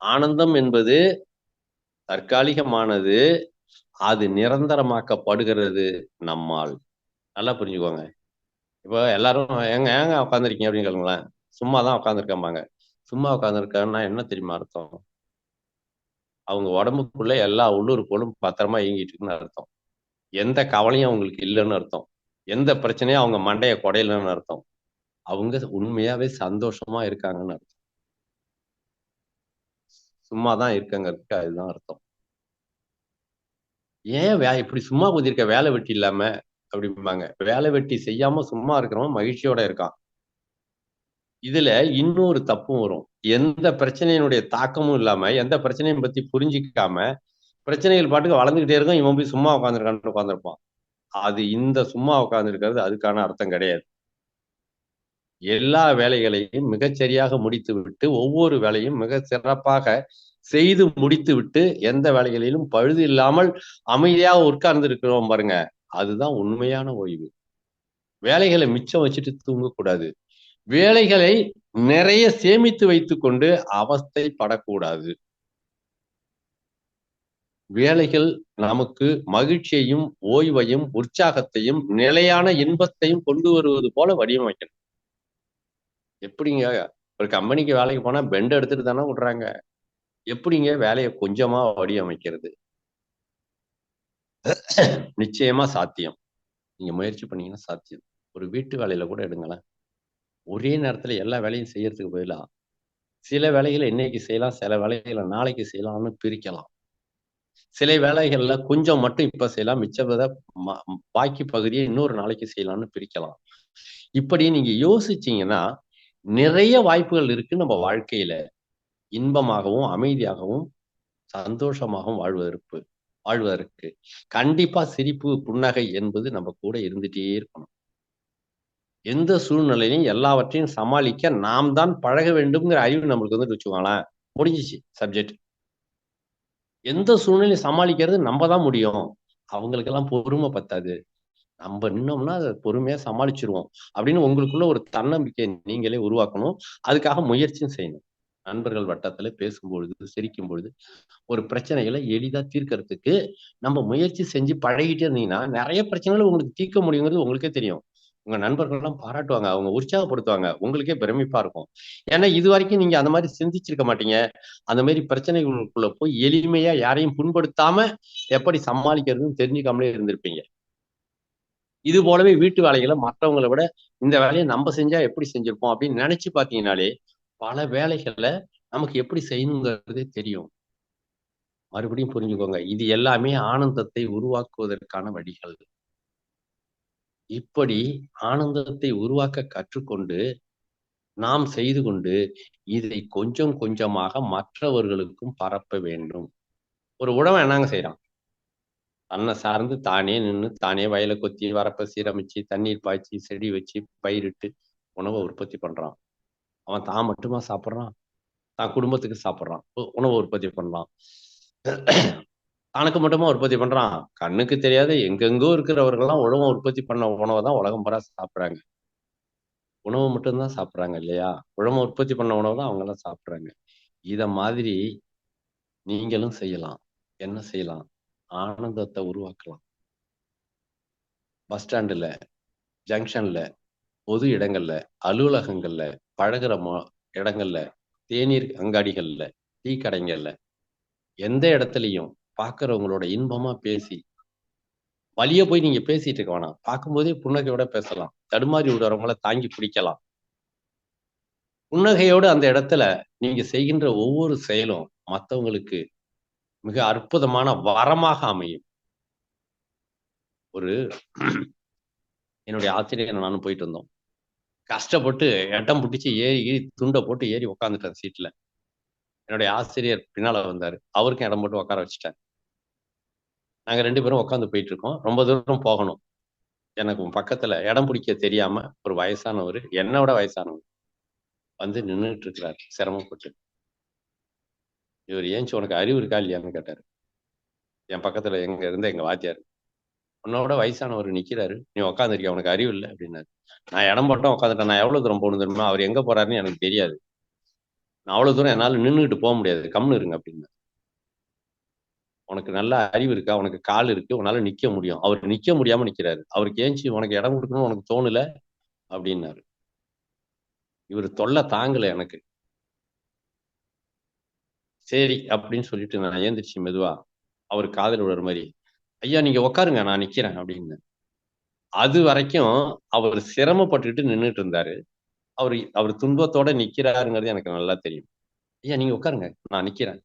ஆனந்தம் என்பது தற்காலிகமானது. அது நிரந்தரமாக்கப்படுகிறது நம்மால். நல்லா புரிஞ்சுக்கோங்க. இப்போ எல்லாரும் ஏங்க ஏங்க உட்காந்துருக்கீங்க அப்படின்னு கேளுங்களேன். சும்மா தான் உட்காந்துருக்காம்பாங்க. சும்மா உட்காந்துருக்காங்கன்னா என்ன தெரியுமா அர்த்தம்? அவங்க உடம்புக்குள்ள எல்லா உள்ளுறுப்புகளும் பத்திரமா இயங்கிட்டு இருக்குன்னு அர்த்தம். எந்த கவலையும் அவங்களுக்கு இல்லைன்னு அர்த்தம். எந்த பிரச்சனையும் அவங்க மண்டைய குடையலன்னு அர்த்தம். அவங்க உண்மையாவே சந்தோஷமா இருக்காங்கன்னு அர்த்தம். சும்மா தான் இருக்கங்கிறதுக்கு அதுதான் அர்த்தம். ஏன் இப்படி சும்மா குதிருக்க வேலை வெட்டி இல்லாம அப்படிம்பாங்க. வேலை வெட்டி செய்யாம சும்மா இருக்கிறவன் மகிழ்ச்சியோட இருக்கான். இதுல இன்னொரு தப்பும் வரும். எந்த பிரச்சனையினுடைய தாக்கமும் இல்லாம எந்த பிரச்சனையும் பத்தி புரிஞ்சிக்காம பிரச்சனைகள் பாட்டுக்கு வளர்ந்துகிட்டே இருக்கும். இவன் போய் சும்மா உட்காந்துருக்கான்னு உட்காந்துருப்பான். அது இந்த சும்மா உட்கார்ந்துருக்கிறது அதுக்கான அர்த்தம் கிடையாது. எல்லா வேலைகளையும் மிகச்சரியாக முடித்து விட்டு ஒவ்வொரு வேலையும் மிக சிறப்பாக செய்து முடித்து விட்டு எந்த வேலைகளிலும் பழுது இல்லாமல் அமைதியாக உட்கார்ந்து இருக்கிறோம் பாருங்க. அதுதான் உண்மையான ஓய்வு. வேலைகளை மிச்சம் வச்சுட்டு தூங்கக்கூடாது. வேலைகளை நிறைய சேமித்து வைத்துக் கொண்டு அவஸ்தைப்படக்கூடாது. வேலைகள் நமக்கு மகிழ்ச்சியையும் ஓய்வையும் உற்சாகத்தையும் நிலையான இன்பத்தையும் கொண்டு வருவது போல வடிவமைக்கணும். எப்படிங்க ஒரு கம்பெனிக்கு வேலைக்கு போனா பெண்ட் எடுத்துட்டு தானே விடுறாங்க. எப்படிங்க வேலையை கொஞ்சமா வடிவமைக்கிறது? நிச்சயமா சாத்தியம். நீங்க முயற்சி பண்ணீங்கன்னா சாத்தியம். ஒரு வீட்டு வேலையில கூட எடுங்களேன். ஒரே நேரத்துல எல்லா வேலையும் செய்யறதுக்கு பதிலா சில வேலைகளை இன்னைக்கு செய்யலாம், சில வேலைகளை நாளைக்கு செய்யலாம்னு பிரிக்கலாம். சில வேலைகள்ல கொஞ்சம் மட்டும் இப்ப செய்யலாம், மிச்சத பாக்கி பகுதியை இன்னொரு நாளைக்கு செய்யலாம்னு பிரிக்கலாம். இப்படி நீங்க யோசிச்சீங்கன்னா நிறைய வாய்ப்புகள் இருக்கு நம்ம வாழ்க்கையில இன்பமாகவும் அமைதியாகவும் சந்தோஷமாகவும் வாழ்வதற்கு கண்டிப்பா சிரிப்பு புன்னகை என்பது நம்ம கூட இருந்துட்டே இருக்கணும். எந்த சூழ்நிலையிலும் எல்லாவற்றையும் சமாளிக்க நாம் தான் பழக வேண்டும்ங்கிற அறிவு நம்மளுக்கு வந்து வச்சுக்கோங்களேன், முடிஞ்சிச்சு சப்ஜெக்ட். எந்த சூழ்நிலையும் சமாளிக்கிறது நம்ம தான் முடியும். அவங்களுக்கெல்லாம் பொறுமை பத்தாது. நம்ம நின்னோம்னா அதை பொறுமையா சமாளிச்சிருவோம் அப்படின்னு உங்களுக்குள்ள ஒரு தன்னம்பிக்கை நீங்களே உருவாக்கணும். அதுக்காக முயற்சியும் செய்யணும். நண்பர்கள் வட்டத்துல பேசும்பொழுது, சிரிக்கும் பொழுது, ஒரு பிரச்சனைகளை எளிதா தீர்க்கறதுக்கு நம்ம முயற்சி செஞ்சு பழகிட்டே இருந்தீங்கன்னா, நெறைய பிரச்சனைகள உங்களுக்கு தீர்க்க முடியுங்கிறது உங்களுக்கே தெரியும். உங்க நண்பர்கள்லாம் பாராட்டுவாங்க. அவங்க உற்சாகப்படுத்துவாங்க. உங்களுக்கே பிரமிப்பா இருக்கும். ஏன்னா, இதுவரைக்கும் நீங்க அந்த மாரி சிந்திச்சிருக்க மாட்டீங்க. அந்த மாரி பிரச்சனைகளுக்குள்ள போய் எளிமையா யாரையும் புண்படுத்தாம எப்படி சமாளிக்கிறதுன்னு தெரிஞ்சுக்காமலே இருந்திருப்பீங்க. இது போலவே வீட்டு வேலைகள மற்றவங்கள விட இந்த வேலைய நம்ப செஞ்சா எப்படி செஞ்சிருப்போம் அப்படின்னு நெனச்சு பார்த்தீங்கன்னாலே, பல வேலைகள நமக்கு எப்படி செய்யணுங்கிறதே தெரியும். மறுபடியும் புரிஞ்சுக்கோங்க. இது எல்லாமே ஆனந்தத்தை உருவாக்குவதற்கான வழிகள். இப்படி ஆனந்தத்தை உருவாக்க கற்றுக்கொண்டு, நாம் செய்து கொண்டு, இதை கொஞ்சம் கொஞ்சமாக மற்றவர்களுக்கும் பரப்ப வேண்டும். ஒரு உழவன் என்னங்க செய்றான்? தன்ன சார்ந்து தானே நின்னு, தானே வயல கொத்தி, வரப்ப சீரமைச்சு, தண்ணீர் பாய்ச்சி, செடி வச்சு, பயிரிட்டு உணவ உற்பத்தி பண்றான். அவன் தான் மட்டுமா சாப்பிடுறான்? தான் குடும்பத்துக்கு சாப்பிடுறான். உணவு உற்பத்தி பண்றான். தனக்கு மட்டுமா உற்பத்தி பண்றான்? கண்ணுக்கு தெரியாத எங்கெங்கோ இருக்கிறவர்கள்லாம் உணவ உற்பத்தி பண்ண உணவ தான் உலகம் பூரா சாப்பிடுறாங்க. உணவு மட்டும் தான் சாப்பிடுறாங்க இல்லையா? உணவ உற்பத்தி பண்ண உணவு தான் அவங்கலாம் சாப்பிடுறாங்க. இத மாதிரி நீங்களும் செய்யலாம். என்ன செய்யலாம்? ஆனந்தத்த உருவாக்கலாம். பஸ் ஸ்டாண்டுல, ஜங்ஷன்ல, பொது இடங்கள்ல, அலுவலகங்கள்ல, பழகுற இடங்கள்ல, தேநீர் அங்காடிகள்ல, டீ கடைங்கள்ல, எந்த இடத்துலயும் பார்க்கிறவங்களோட இன்பமா பேசி, வழிய போய் நீங்க பேசிட்டு இருக்க வேணாம். பார்க்கும்போதே புன்னகையோட பேசலாம். தடுமாறி விடுறவங்கள தாங்கி பிடிக்கலாம். புன்னகையோடு அந்த இடத்துல நீங்க செய்கின்ற ஒவ்வொரு செயலும் மத்தவங்களுக்கு மிக அற்புதமான வரமாக அமையும். ஒரு என்னுடைய ஆசிரியர் நானும் போயிட்டு இருந்தோம். கஷ்டப்பட்டு இடம் புடிச்சு ஏறி கீறி துண்ட போட்டு ஏறி உட்கார்ந்துட்டேன் சீட்ல. என்னுடைய ஆசிரியர் பின்னால வந்தாரு. அவருக்கும் இடம் போட்டு உட்கார வச்சுட்டேன். நாங்க 2 பேரும் உட்கார்ந்து போயிட்டு இருக்கோம். ரொம்ப தூரம் போகணும். எனக்கு பக்கத்துல இடம் பிடிக்க தெரியாம ஒரு வயசானவரு, என்ன விட வயசானவரு வந்து நின்னுட்டு இருக்கிறாரு சிரமப்பட்டு. இவரு "ஏஞ்ச்சு உனக்கு அறிவு இருக்கா இல்லையான்னு" கேட்டாரு. என் பக்கத்துல எங்க வாத்தியார். "உன்னோட வயசானவரு நிக்கிறாரு. நீ உட்கார்ந்திருக்கிய. உனக்கு அறிவு இல்ல" அப்படின்னாரு. நான் இடம் போட்டேன் உட்கார்ந்துட்டேன். நான் எவ்வளவு தூரம் போகணும் தெரியுமா? அவரு எங்க போறாருன்னு எனக்கு தெரியாது. நான் அவ்வளவு தூரம் என்னால நின்னுகிட்டு போ முடியாது. கம்முனு இருங்க அப்படின்னாரு. "உனக்கு நல்ல அறிவு இருக்கா? உனக்கு கால் இருக்கு. உன்னால நிக்க முடியும்." அவரு நிக்க முடியாம நிக்கிறாரு. அவருக்கு ஏஞ்ச்சு "உனக்கு இடம் குடுக்கணும்னு உனக்கு தோணல" அப்படின்னாரு. இவரு தொல்ல தாங்கல எனக்கு. சரி அப்படின்னு சொல்லிட்டு நான் எந்திரிச்சு மெதுவா, அவரு காதுல விழுற மாரி, "ஐயா நீங்க உட்காருங்க நான் நிக்கிறேன்" அப்படின்னேன். அதுவரைக்கும் அவரு சிரமப்பட்டுட்டு நின்னுட்டு இருந்தாரு. அவரு துன்பத்தோட நிக்கிறாருங்கிறது எனக்கு நல்லா தெரியும். "ஐயா நீங்க உட்காருங்க நான் நிக்கிறேன்"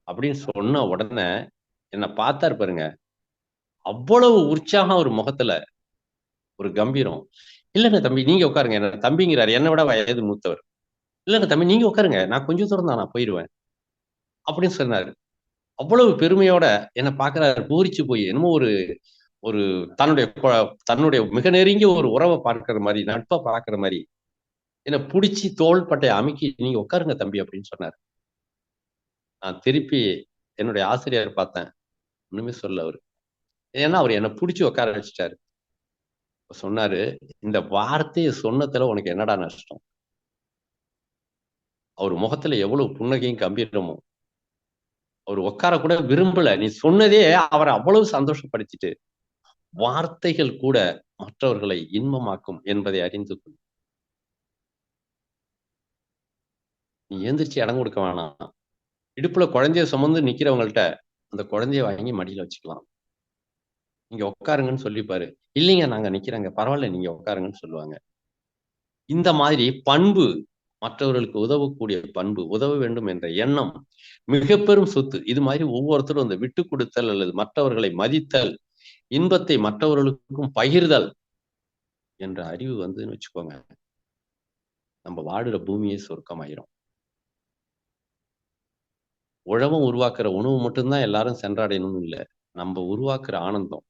அப்படின்னு சொன்ன உடனே என்ன பார்த்தாரு பாருங்க. அவ்வளவு உற்சாகம் அவரு முகத்துல, ஒரு கம்பீரம். "இல்லங்க தம்பி நீங்க உட்காருங்க." என்ன தம்பிங்கிறாரு. என்ன விட வயது மூத்தவர். "இல்லங்க தம்பி நீங்க உட்காருங்க. நான் கொஞ்சம் தூரம் தான் நான் போயிருவேன்." அப்படின்னு சொன்னாரு. அவ்வளவு பெருமையோட என்ன பார்க்கிறாரு பூரிச்சு போய். என்னமோ ஒரு ஒரு தன்னுடைய மிக நெருங்கிய ஒரு உறவ பார்க்கிற மாரி, நட்ப பார்க்கிற மாரி, என்ன புடிச்சு தோள்பட்டைய அமுக்கி, "நீங்க உட்காருங்க தம்பி" அப்படின்னு சொன்னாரு. நான் திருப்பி என்னுடைய ஆசிரியர பார்த்தேன். ஒண்ணுமே சொல்லல அவரு. ஏன்னா, அவரு என்ன புடிச்சு உட்கார வச்சுட்டாரு. சொன்னாரு, "இந்த வார்த்தைய சொன்னதுல உனக்கு என்னடா நஷ்டம்?" அவரு முகத்துல எவ்வளவு புன்னகையும், கம்பீரமும். அவரு உட்கார கூட விரும்பல. நீ சொன்னதே அவர அவ்வளவு சந்தோஷப்படுத்திட்டு, வார்த்தைகள் கூட மற்றவர்களை இன்பமாக்கும் என்பதை அறிந்து கொள். நீ எந்திரிச்சு இடம் கொடுக்க வேணாம். இடுப்புல குழந்தைய சுமந்து நிக்கிறவங்கள்ட்ட, அந்த குழந்தைய வாங்கி மடியில வச்சுக்கலாம். நீங்க உட்காருங்கன்னு சொல்லி பாரு. இல்லைங்க நாங்க நிக்கிறோங்க. பரவால்ல நீங்க உட்காருங்கன்னு சொல்லுவாங்க. இந்த மாதிரி பண்பு, மற்றவர்களுக்கு உதவக்கூடிய பண்பு, உதவ வேண்டும் என்ற எண்ணம் மிக பெரும் சொத்து. இது மாதிரி ஒவ்வொருத்தரும் இந்த விட்டுக் கொடுத்தல் அல்லது மற்றவர்களை மதித்தல், இன்பத்தை மற்றவர்களுக்கும் பகிர்தல் என்ற அறிவு வந்துன்னு வச்சுக்கோங்க. நம்ம வாழுற பூமியே சொர்க்கமாயிரும். உழவன் உருவாக்குற உணவு மட்டும் தான் எல்லாரும் சென்றடையணும்னு இல்ல. நம்ம உருவாக்குற ஆனந்தம்,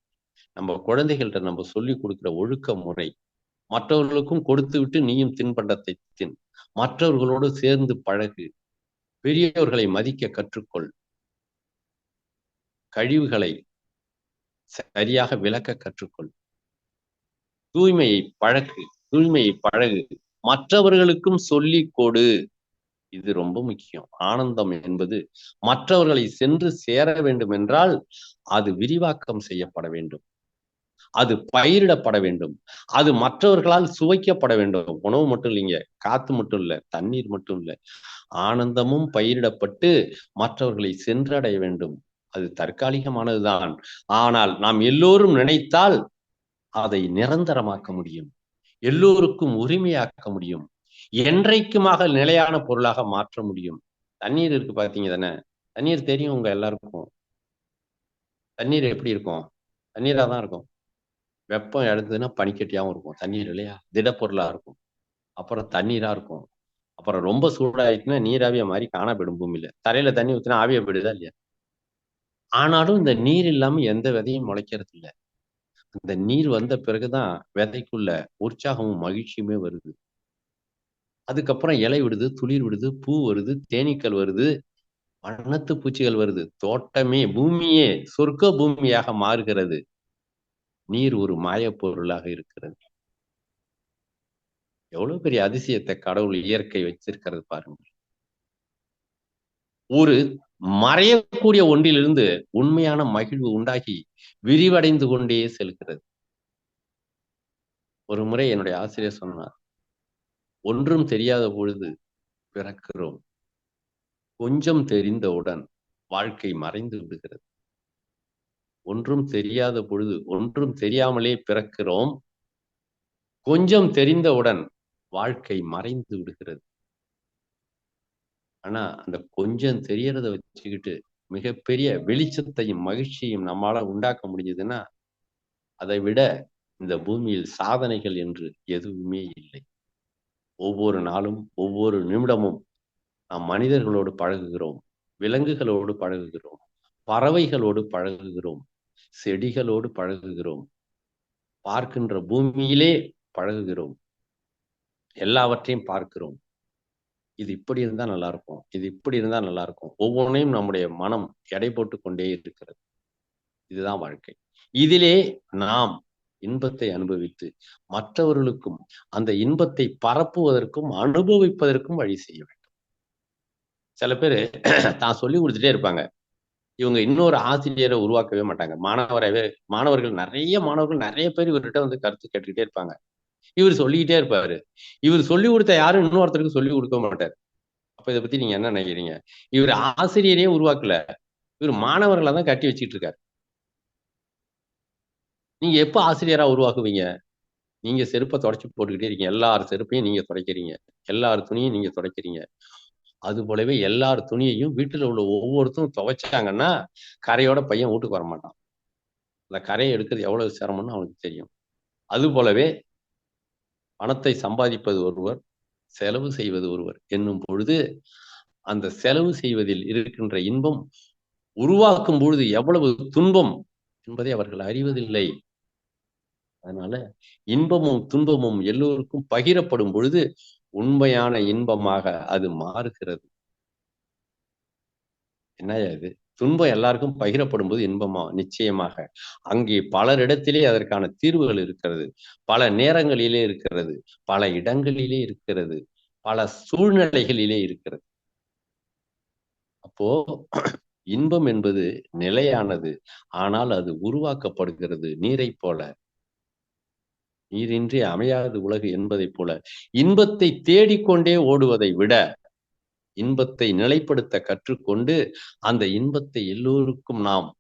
நம்ம குழந்தைகள்ட்ட நம்ம சொல்லிக் குடுக்குற ஒழுக்க முறை, மற்றவர்களுக்கும் கொடுத்துவிட்டு நீயும் தின்பண்டத்தை தின். மற்றவர்களோடு சேர்ந்து பழகு. பெரியவர்களை மதிக்க கற்றுக்கொள். கழிவுகளை சரியாக விலக்க கற்றுக்கொள். தூய்மையை பழக்கு. தூய்மையை பழகு. மற்றவர்களுக்கும் சொல்லிக் கொடு. இது ரொம்ப முக்கியம். ஆனந்தம் என்பது மற்றவர்களை சென்று சேர வேண்டும் என்றால் அது விரிவாக்கம் செய்யப்பட வேண்டும். அது பயிரிடப்பட வேண்டும். அது மற்றவர்களால் சுவைக்கப்பட வேண்டும். உணவு மட்டும் இல்லைங்க. காத்து மட்டும் இல்ல. தண்ணீர் மட்டும் இல்ல. ஆனந்தமும் பயிரிடப்பட்டு மற்றவர்களை சென்றடைய வேண்டும். அது தற்காலிகமானதுதான். ஆனால் நாம் எல்லோரும் நினைத்தால் அதை நிரந்தரமாக்க முடியும். எல்லோருக்கும் உரிமையாக்க முடியும். என்றைக்குமாக நிலையான பொருளாக மாற்ற முடியும். தண்ணீர் இருக்கு பார்த்தீங்க தானே? தண்ணீர் தெரியும் உங்க எல்லாருக்கும். தண்ணீர் எப்படி இருக்கும்? தண்ணீரா தான் இருக்கும். வெப்பம் எடுத்ததுன்னா பனிக்கட்டியாவும் இருக்கும். தண்ணீர் இல்லையா? திடப்பொருளா இருக்கும். அப்புறம் தண்ணீரா இருக்கும். அப்புறம் ரொம்ப சூடாயிடுச்சுன்னா நீராவியா மாறி காணா போயிடும் பூமியில. தரையில தண்ணி ஊத்துனா ஆவியா போயிடுதா இல்லையா? ஆனாலும் இந்த நீர் இல்லாம எந்த விதையும் முளைக்கிறது இல்ல. அந்த நீர் வந்த பிறகு தான் விதைக்குள்ள உற்சாகமும், மகிழ்ச்சியுமே வருது. அதுக்கப்புறம் இலை விடுது, துளிர் விடுது, பூ வருது, தேனீக்கள் வருது, வண்ணத்து பூச்சிகள் வருது. தோட்டமே, பூமியே சொர்க்க பூமியாக மாறுகிறது. நீர் ஒரு மாயப் பொருளாக இருக்கிறது. எவ்வளவு பெரிய அதிசயத்த கடவுள் இயற்கை வச்சிருக்கிறது பாருங்க. ஒரு மறையக்கூடிய ஒன்றிலிருந்து உண்மையான மகிழ்வு உண்டாகி விரிவடைந்து கொண்டே செல்கிறது. ஒரு முறை என்னுடைய ஆசிரியர் சொன்னார், "ஒன்றும் தெரியாத பொழுது பிறக்கிறோம். கொஞ்சம் தெரிந்தவுடன் வாழ்க்கை மறைந்து விடுகிறது." ஒன்றும் தெரியாத பொழுது, ஒன்றும் தெரியாமலே பிறக்கிறோம். கொஞ்சம் தெரிந்தவுடன் வாழ்க்கை மறைந்து விடுகிறது. ஆனா, அந்த கொஞ்சம் தெரியறத வச்சுக்கிட்டு மிகப்பெரிய வெளிச்சத்தையும், மகிழ்ச்சியையும் நம்மால உண்டாக்க முடிஞ்சதுன்னா, அதை விட இந்த பூமியில் சாதனைகள் என்று எதுவுமே இல்லை. ஒவ்வொரு நாளும், ஒவ்வொரு நிமிடமும் நாம் மனிதர்களோடு பழகுகிறோம். விலங்குகளோடு பழகுகிறோம். பறவைகளோடு பழகுகிறோம். செடிகளோடு பழகுகிறோம். பார்க்கின்ற பூமியிலே பழகுகிறோம். எல்லாவற்றையும் பார்க்கிறோம். இது இப்படி இருந்தா நல்லா இருக்கும். இது இப்படி இருந்தா நல்லா இருக்கும். ஒவ்வொன்னையும் நம்முடைய மனம் எடை போட்டுக் கொண்டே இருக்கிறது. இதுதான் வாழ்க்கை. இதிலே நாம் இன்பத்தை அனுபவித்து, மற்றவர்களுக்கும் அந்த இன்பத்தை பரப்புவதற்கும், அனுபவிப்பதற்கும் வழி செய்ய வேண்டும். சில பேரு தான் சொல்லிக் குடுத்துட்டே இருப்பாங்க. இவங்க இன்னொரு ஆசிரியரை உருவாக்கவே மாட்டாங்க. மாணவர்கள் நெறைய பேர் இவர்கிட்ட வந்து கருத்து கேட்டுக்கிட்டே இருப்பாங்க. இவரு சொல்லிக்கிட்டே இருப்பாரு. இவரு சொல்லிக் குடுத்த யாரும் இன்னொருத்தருக்கு சொல்லிக் குடுக்க மாட்டாரு. அப்ப இத பத்தி நீங்க என்ன நினைக்கிறீங்க? இவரு ஆசிரியரையே உருவாக்கல. இவரு மாணவர்கள தான் கட்டி வச்சுக்கிட்டு இருக்காரு. நீங்க எப்ப ஆசிரியரா உருவாக்குவீங்க? நீங்க செருப்ப தொடச்சு போட்டுக்கிட்டே இருக்கீங்க. எல்லார் செருப்பையும் நீங்க துடைக்கிறீங்க. எல்லார் துணியும் நீங்க துடைக்கிறீங்க. அதுபோலவே எல்லார் துணியையும் வீட்டுல உள்ள ஒவ்வொருத்தரும் துவைச்சாங்கன்னா, கரையோட பையன் வூட்டுக்கு வரமாட்டான். அந்த கரைய எடுக்கிறது எவ்வளவு சிரமம்னு அவனுக்கு தெரியும். அதுபோலவே பணத்தை சம்பாதிப்பது ஒருவர், செலவு செய்வது ஒருவர் என்னும் பொழுது, அந்த செலவு செய்வதில் இருக்கின்ற இன்பம், உருவாக்கும் பொழுது எவ்வளவு துன்பம் என்பதை அவர்கள் அறிவதில்லை. அதனால இன்பமும், துன்பமும் எல்லோருக்கும் பகிரப்படும் பொழுது, உண்மையான இன்பமாக அது மாறுகிறது. என்னய்யா இது? துன்பம் எல்லாருக்கும் பகிரப்படும்போது இன்பமா? நிச்சயமாக. அங்கே பலரிடத்திலே அதற்கான தீர்வுகள் இருக்கிறது. பல நேரங்களிலே இருக்கிறது. பல இடங்களிலே இருக்கிறது. பல சூழ்நிலைகளிலே இருக்கிறது. அப்போ இன்பம் என்பது நிலையானது. ஆனால் அது உருவாக்கப்படுகிறது நீரைப் போல. நீரின்றி அமையாது உலகு என்பதைப் போல. இன்பத்தை தேடிக்கொண்டே ஓடுவதை விட, இன்பத்தை நிலைப்படுத்த கற்றுக்கொண்டு, அந்த இன்பத்தை எல்லோருக்கும் நாம்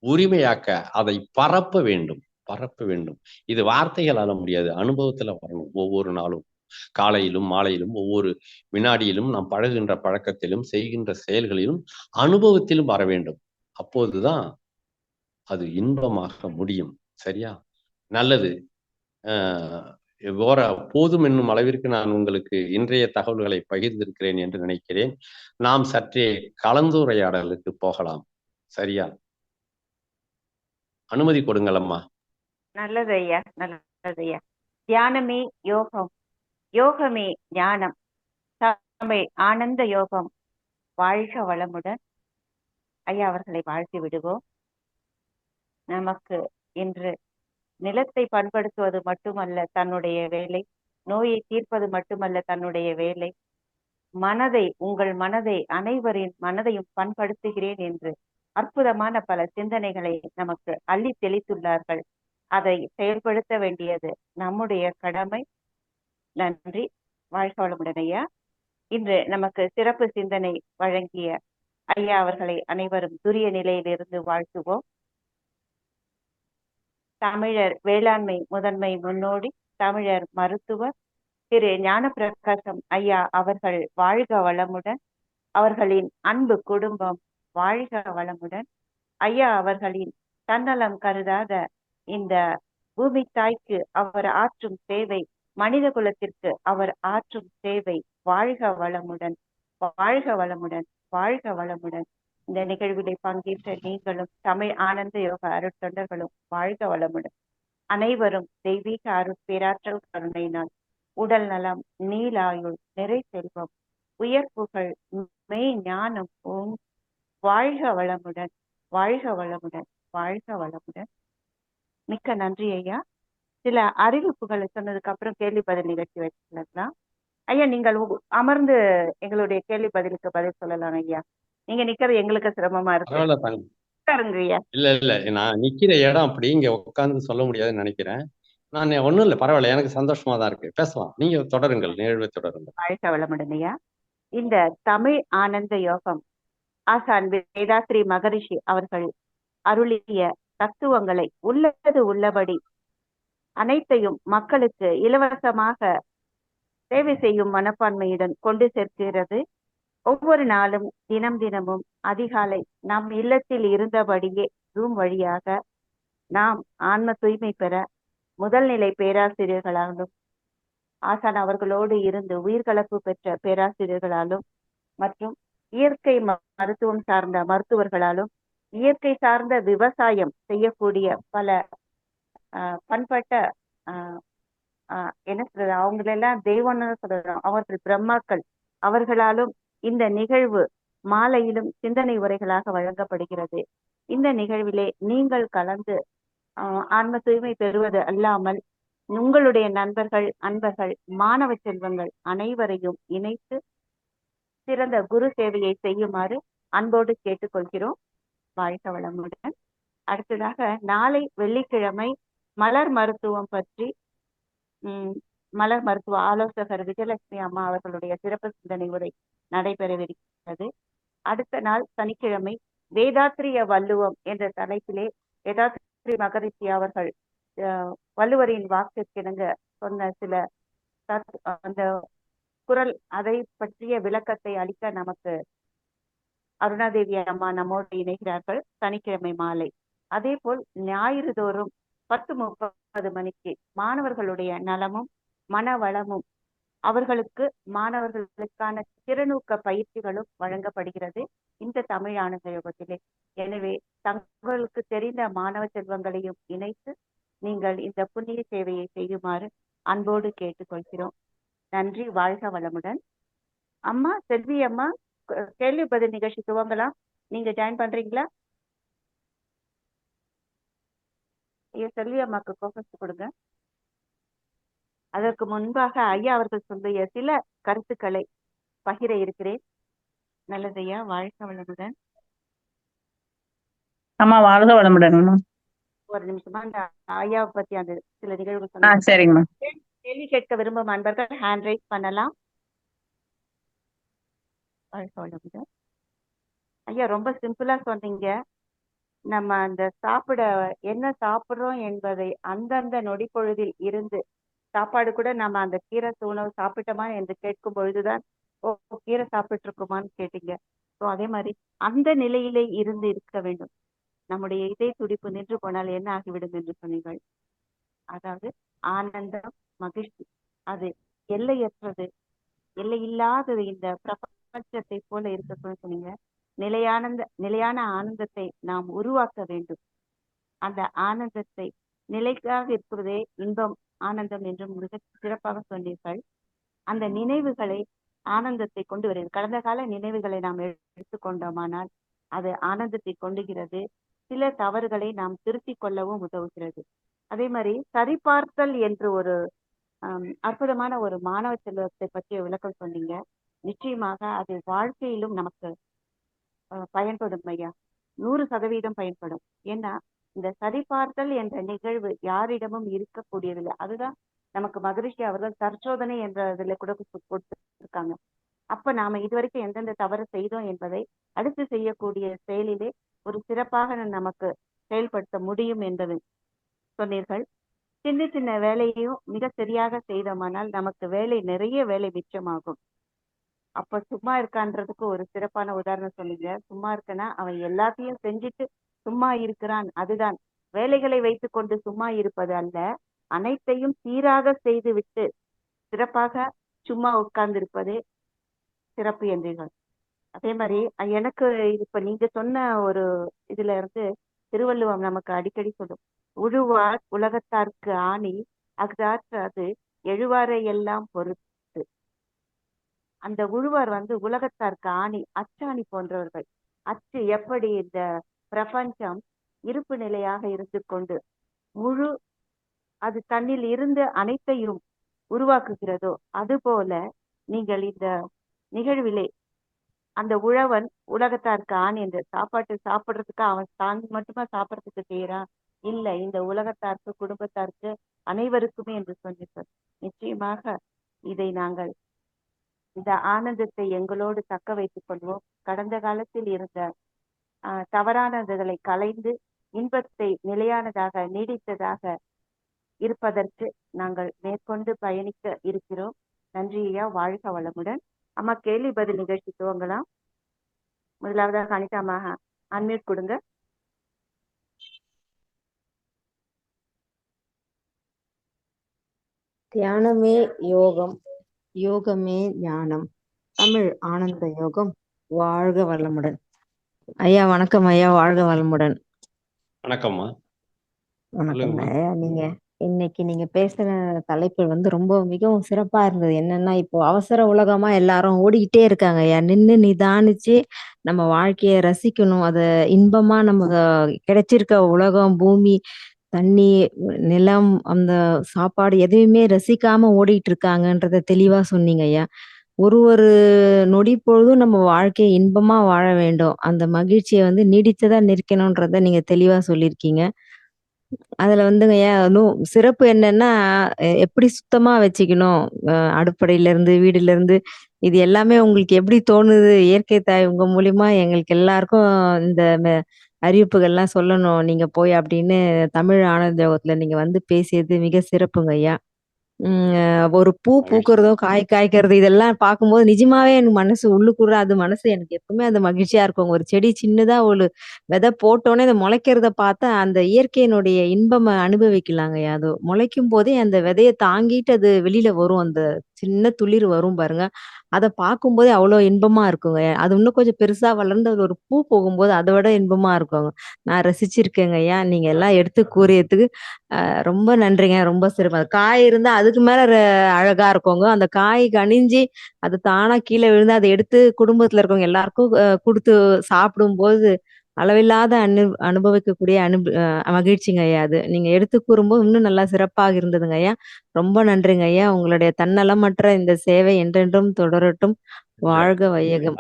உரிமையாக்க, அதை பரப்ப வேண்டும். பரப்ப வேண்டும். இது வார்த்தைகளால முடியாது. அனுபவத்துல வரணும் ஒவ்வொரு நாளும். காலையிலும், மாலையிலும், ஒவ்வொரு வினாடியிலும் நாம் பழகுகின்ற பழக்கத்திலும், செய்கின்ற செயல்களிலும், அனுபவத்திலும் வர வேண்டும். அப்போதுதான் அது இன்பமாக முடியும். சரியா? நல்லது. அ ஓர போதும் என்னும் அளவிற்கு நான் உங்களுக்கு இன்றைய தகவல்களை பகிர்ந்திருக்கிறேன் என்று நினைக்கிறேன். நாம் சற்றே கலந்துரையாடலுக்கு போகலாம். சரியா? அனுமதி கொடுங்கள் அம்மா. நல்லது ஐயா, நல்லது ஐயா. தியானமே யோகம், யோகமே ஞானம், தமிழ் ஆனந்த யோகம். வாழ்க வளமுடன். ஐயா அவர்களை வாழ்த்தி விடுவோம். நமக்கு இன்று நிலத்தை பண்படுத்துவது மட்டுமல்ல தன்னுடைய வேலை, நோயை தீர்ப்பது மட்டுமல்ல தன்னுடைய வேலை, உங்கள் மனதை அனைவரின் மனதையும் பண்படுத்துகிறேன் என்று அற்புதமான பல சிந்தனைகளை நமக்கு அள்ளி தெளித்துள்ளார்கள். அதை செயல்படுத்த வேண்டியது நம்முடைய கடமை. நன்றி. வாழ்க வளமுடன் ஐயா. இன்று நமக்கு சிறப்பு சிந்தனை வழங்கிய ஐயா அவர்களை அனைவரும் துரிய நிலையிலிருந்து வாழ்த்துவோம். தமிழர் வேளாண்மை முதன்மை முன்னோடி, தமிழர் மருத்துவர் திரு ஞானப்பிரகாசம் ஐயா அவர்கள் வாழ்க வளமுடன். அவர்களின் அன்பு குடும்பம் வாழ்க வளமுடன். ஐயா அவர்களின் தன்னலம் கருதாத இந்த பூமி தாய்க்கு அவர் ஆற்றும் சேவை, மனித குலத்திற்கு அவர் ஆற்றும் சேவை வாழ்க வளமுடன், வாழ்க வளமுடன், வாழ்க வளமுடன். இந்த நிகழ்விலே பங்கேற்ற நீங்களும் தமிழ் ஆனந்த யோக அருட்தொண்டர்களும் வாழ்க வளமுடன். அனைவரும் தெய்வீக அருட்பேராற்றல் கருணையினால் உடல் நலம், நீலாயுள், நிறை செல்வம், உயர் புகழ், மெய் ஞானம் ஓம் வாழ்க வளமுடன், வாழ்க வளமுடன், வாழ்க வளமுடன். மிக்க நன்றி ஐயா. சில அறிவிப்புகளை சொன்னதுக்கு அப்புறம் கேள்வி பதில் நிகழ்ச்சி வச்சுக்கலாம். ஐயா நீங்கள் அமர்ந்து எங்களுடைய கேள்வி பதிலுக்கு பதில் சொல்லலாம் ஐயா. நீங்க நிக்கிறது எங்களுக்கு சிரமமா இருக்கு. ஐயா இல்ல நான் நிக்கிற இடம் அப்படி இங்க உட்கார்ந்து சொல்ல முடியாதுன்னு நினைக்கிறேன். நான் ஒண்ணும் இல்ல, பரவாயில்ல, எனக்கு சந்தோஷமா தான் இருக்கு. பேசலாம், நீங்க தொடருங்கள், நிகழ்வை தொடருங்கள். வாழ்க வளமுடன் ஐயா. இந்த தமிழ் ஆனந்த யோகம் ஆசான் வேதாத்ரி மகரிஷி அவர்கள் அருளிய தத்துவங்களை உள்ளது உள்ளபடி அனைத்தையும் மக்களுக்கு இலவசமாக சேவை செய்யும் மனப்பான்மையுடன் கொண்டு சேர்க்கிறது. ஒவ்வொரு நாளும் தினமும் அதிகாலை நம் இல்லத்தில் இருந்தபடியே ஜூம் வழியாக நாம் ஆன்ம தூய்மை பெற முதல் நிலை பேராசிரியர்களாலும் ஆசான் அவர்களோடு இருந்து உயிர்கலப்பு பெற்ற பேராசிரியர்களாலும் மற்றும் இயற்கை மருத்துவம் சார்ந்த மருத்துவர்களாலும் இயற்கை சார்ந்த விவசாயம் செய்யக்கூடிய பல பண்பட்ட என்ன சொல்றது, அவங்களெல்லாம் தெய்வம்னு சொல்றோம், அவர்கள் பிரம்மாக்கள், அவர்களாலும் இந்த நிகழ்வு மாலையிலும் சிந்தனை உரைகளாக வழங்கப்படுகிறது. இந்த நிகழ்விலே நீங்கள் கலந்து ஆன்ம தூய்மை பெறுவது அல்லாமல் உங்களுடைய நண்பர்கள், அன்பர்கள், மாணவ செல்வங்கள் அனைவரையும் இணைத்து சிறந்த குரு சேவையை செய்யுமாறு அன்போடு கேட்டுக்கொள்கிறோம். வாழ்க வளமுடன். அடுத்ததாக நாளை வெள்ளிக்கிழமை மலர் மருத்துவம் பற்றி மலர் மருத்துவ ஆலோசகர் விஜயலட்சுமி அம்மா அவர்களுடைய சிறப்பு சிந்தனை உரை நடைபெறவிருக்கிறது. அடுத்த நாள் சனிக்கிழமை வேதாத்திரிய வள்ளுவம் என்ற தலைப்பிலே வேதாத்ரி மகரிஷி அவர்கள் வள்ளுவரின் வாக்கிற்கிணங்க சொன்ன சில அந்த குரல், அதை பற்றிய விளக்கத்தை அளிக்க நமக்கு அருணாதேவி அம்மா நம்மோடு இணைகிறார்கள் சனிக்கிழமை மாலை. அதே போல் ஞாயிறு தோறும் 10:30 மணிக்கு மாணவர்களுடைய நலமும் மன வளமும் மாணவர்களுக்கான திறனூக்க பயிற்சிகளும் வழங்கப்படுகிறது இந்த தமிழ் ஆனந்த யோகத்திலே. எனவே தங்களுக்கு தெரிந்த மாணவ செல்வங்களையும் இணைத்து நீங்கள் இந்த புண்ணிய சேவையை செய்யுமாறு அன்போடு கேட்டுக்கொள்கிறோம். நன்றி. வாழ்க வளமுடன். அம்மா செல்வி அம்மா, கேள்வி பதில் நிகழ்ச்சி துவங்கலாம். நீங்க ஜாயின் பண்றீங்களா? ஐயா செல்வி அம்மாக்கு கோபஸ் கொடுங்க. அதற்கு முன்பாக ஐயா அவர்கள் சொல்லிய சில கருத்துக்களை பகிர இருக்கிறேன். நல்லதையா. வாழ்க வளமுடன். அம்மா வாழ்க வளமுடன். ஒரு நிமிஷமா அந்த ஐயாவை பத்தி அந்த சில நிகழ்வுகள் சொன்ன. சரிங்கம்மா. கேள்வி கேட்க விரும்பும் அன்பர்கள் ஹேண்ட் ரைஸ் பண்ணலாம். வாழ்க வளமுடன். ஐயா ரொம்ப சிம்பிளா சொன்னீங்க. நம்ம அந்த என்ன சாப்பிடுறோம் என்பதை அந்தந்த நொடி பொழுதில் இருந்து, சாப்பாடு கூட நம்ம அந்த கீரை உணவு சாப்பிட்டோமா என்று கேட்கும் பொழுதுதான் கீரை சாப்பிட்டு இருக்குமான்னு கேட்டீங்க. ஸோ அதே மாதிரி அந்த நிலையிலே இருந்து இருக்க வேண்டும். நம்முடைய இதய துடிப்பு நின்று போனால் என்ன ஆகிவிடும் என்று சொன்னீர்கள். அதாவது ஆனந்தம், மகிழ்ச்சி, அது எல்லையற்றது, எல்லையில்லாதது. இந்த பிரபஞ்சத்தை போல இருக்கக்கூட சொன்னீங்க. நிலையான ஆனந்தத்தை நாம் உருவாக்க வேண்டும். அந்த ஆனந்தத்தை நிலைக்காக இருப்பதே இன்பம், ஆனந்தம் என்று மிக சிறப்பாக சொன்னீர்கள். அந்த நினைவுகளை ஆனந்தத்தை கொண்டு வருகிறது. கடந்த கால நினைவுகளை நாம் எடுத்துக்கொண்டோமானால் அது ஆனந்தத்தை கொண்டுகிறது. சில தவறுகளை நாம் திருத்திக் கொள்ளவும் உதவுகிறது. அதே மாதிரி சரிபார்த்தல் என்று ஒரு அற்புதமான ஒரு மாணவ செல்வத்தை பற்றிய விளக்கம் சொன்னீங்க. நிச்சயமாக அது வாழ்க்கையிலும் நமக்கு பயன்படும் ஐயா. 100% பயன்படும். ஏன்னா இந்த சரிபார்த்தல் என்ற நிகழ்வு யாரிடமும் இருக்கக்கூடியதில்லை. அதுதான் நமக்கு மகரிஷி அவர்கள் தற்சோதனை என்ற இதுல கூட கொடுத்திருக்காங்க. அப்ப நாம இதுவரைக்கும் எந்தெந்த தவறு செய்தோம் என்பதை அடுத்து செய்யக்கூடிய செயலிலே ஒரு சிறப்பாக நமக்கு செயல்படுத்த முடியும் என்பது சொன்னீர்கள். சின்ன சின்ன வேலையையும் மிக சரியாக செய்தோமானால் நமக்கு நிறைய வேலை மிச்சமாகும். அப்ப சும்மா இருக்கான்றதுக்கு ஒரு சிறப்பான உதாரணம் சொன்னீங்க. சும்மா இருக்கனா அவன் எல்லாத்தையும் செஞ்சுட்டு சும்மா இருக்கிறான். அதுதான் வேலைகளை வைத்துக் கொண்டு சும்மா இருப்பது அல்ல, அனைத்தையும் சீராக செய்து விட்டு சிறப்பாக சும்மா உட்கார்ந்திருப்பதே சிறப்பு என்றீர்கள். அதே மாதிரி எனக்கு இப்ப நீங்க சொன்ன ஒரு இதுல இருந்து திருவள்ளுவம் நமக்கு அடிக்கடி சொல்லும், உழுவார் உலகத்தார்க்கு ஆணி அஃதாற்றது எழுவாரை எல்லாம் பொறுத்து. அந்த உழுவார் உலகத்தார்க்கு ஆணி, அச்சாணி போன்றவர்கள். அச்சு எப்படி இந்த பிரபஞ்சம் இருப்பு நிலையாக இருந்து கொண்டு முழு அது தன்னில் இருந்து அனைத்தையும் உருவாக்குகிறதோ அதுபோல நீங்கள் இந்த நிகழ்விலே அந்த உழவன் உலகத்தாருக்கு ஆணி என்ற சாப்பாட்டு சாப்பிட்றதுக்கு அவன் தான் மட்டுமா சாப்பிட்றதுக்கு செய்யறான், இல்லை இந்த உலகத்தாருக்கு குடும்பத்தாருக்கு அனைவருக்குமே என்று சொன்னீர்கள். நிச்சயமாக இதை நாங்கள் இந்த ஆனந்தத்தை எங்களோடு தக்க வைத்துக் கொள்வோம். கடந்த காலத்தில் இருந்த தவறானதுகளை களைந்து இன்பத்தை நிலையானதாக நீடித்ததாக இருப்பதற்கு நாங்கள் மேற்கொண்டு பயணிக்க இருக்கிறோம். நன்றி ஐயா, வாழ்க வளமுடன். அம்மா கேள்வி பதில் நிகழ்ச்சி துவங்கலாம். முதலாவதாக அனிதாமாக அன்மியூட் கொடுங்க. தியானமே யோகம், யோகமே ஞானம், தமிழ் ஆனந்த யோகம். வாழ்க வளமுடன். ஐயா வணக்கம். ஐயா வாழ்க வளமுடன். வணக்கம்மா. வணக்கம் ஐயா. இன்னைக்கு நீங்க பேசுற தலைப்பு ரொம்ப மிகவும் சிறப்பா இருந்தது. என்னன்னா, இப்போ அவசர உலகமா எல்லாரும் ஓடிக்கிட்டே இருக்காங்க ஐயா. நின்று நிதானிச்சு நம்ம வாழ்க்கைய ரசிக்கணும். அத இன்பமா நமக்கு கிடைச்சிருக்க உலகம், பூமி, தண்ணி, நிலம், அந்த சாப்பாடு எதையுமே ரசிக்காம ஓடிட்டு இருக்காங்கன்றத தெளிவா சொன்னீங்க ஐயா. ஒரு நொடி பொழுதும் நம்ம வாழ்க்கையை இன்பமா வாழ வேண்டும். அந்த மகிழ்ச்சியை நீடித்ததா நிற்கணும்ன்றத நீங்க தெளிவா சொல்லியிருக்கீங்க. அதுல ஐயா சிறப்பு என்னன்னா, எப்படி சுத்தமா வச்சுக்கணும், அடுப்படையில இருந்து வீடுல இருந்து, இது எல்லாமே உங்களுக்கு எப்படி தோணுது? இயற்கை தாய் உங்க மூலியமா எங்களுக்கு எல்லாருக்கும் இந்த அறிவிப்புகள்லாம் சொல்லணும் நீங்க போய் அப்படின்னு தமிழ் ஆனந்த யோகத்துல நீங்க பேசியது மிக சிறப்புங்க ஐயா. ஒரு பூ பூக்கிறதோ, காய் காய்க்கிறது இதெல்லாம் பார்க்கும்போது நிஜமாவே எனக்கு மனசு உள்ளுக்குள்ள மனசு எனக்கு எப்பவுமே அது மகிழ்ச்சியா இருக்கும். ஒரு செடி சின்னதா ஒரு விதை போட்டோன்னே அதை முளைக்கிறத பார்த்தா அந்த இயற்கையினுடைய இன்பம் அனுபவிக்கலாங்கய்யா. அது முளைக்கும் போதே அந்த விதையை தாங்கிட்டு அது வெளியில வரும். அந்த சின்ன துளிர் வரும் பாருங்க. அதை பார்க்கும்போதே அவ்வளோ இன்பமா இருக்குங்க. அது இன்னும் கொஞ்சம் பெருசா வளர்ந்து அது ஒரு பூ போகும்போது அதை விட இன்பமா இருக்குங்க. நான் ரசிச்சிருக்கேங்க ஐயா. நீங்க எல்லாம் எடுத்து கூறியதுக்கு ரொம்ப நன்றிங்க. ரொம்ப சிறப்பு. காய் இருந்தா அதுக்கு மேல அழகா இருக்குங்க. அந்த காய் கனிஞ்சு அது தானா கீழே விழுந்து அதை எடுத்து குடும்பத்துல இருக்கவங்க எல்லாருக்கும் கொடுத்து சாப்பிடும்போது அளவில்லாத அனுபவிக்கக்கூடிய மகிழ்ச்சிங்க ஐயா. அது நீங்க எடுத்து கூறும்போது இன்னும் நல்லா சிறப்பாக இருந்ததுங்க ஐயா. ரொம்ப நன்றிங்க ஐயா. உங்களுடைய தன்னலமற்ற இந்த சேவை என்றென்றும் தொடரட்டும். வாழ்க வையகம்.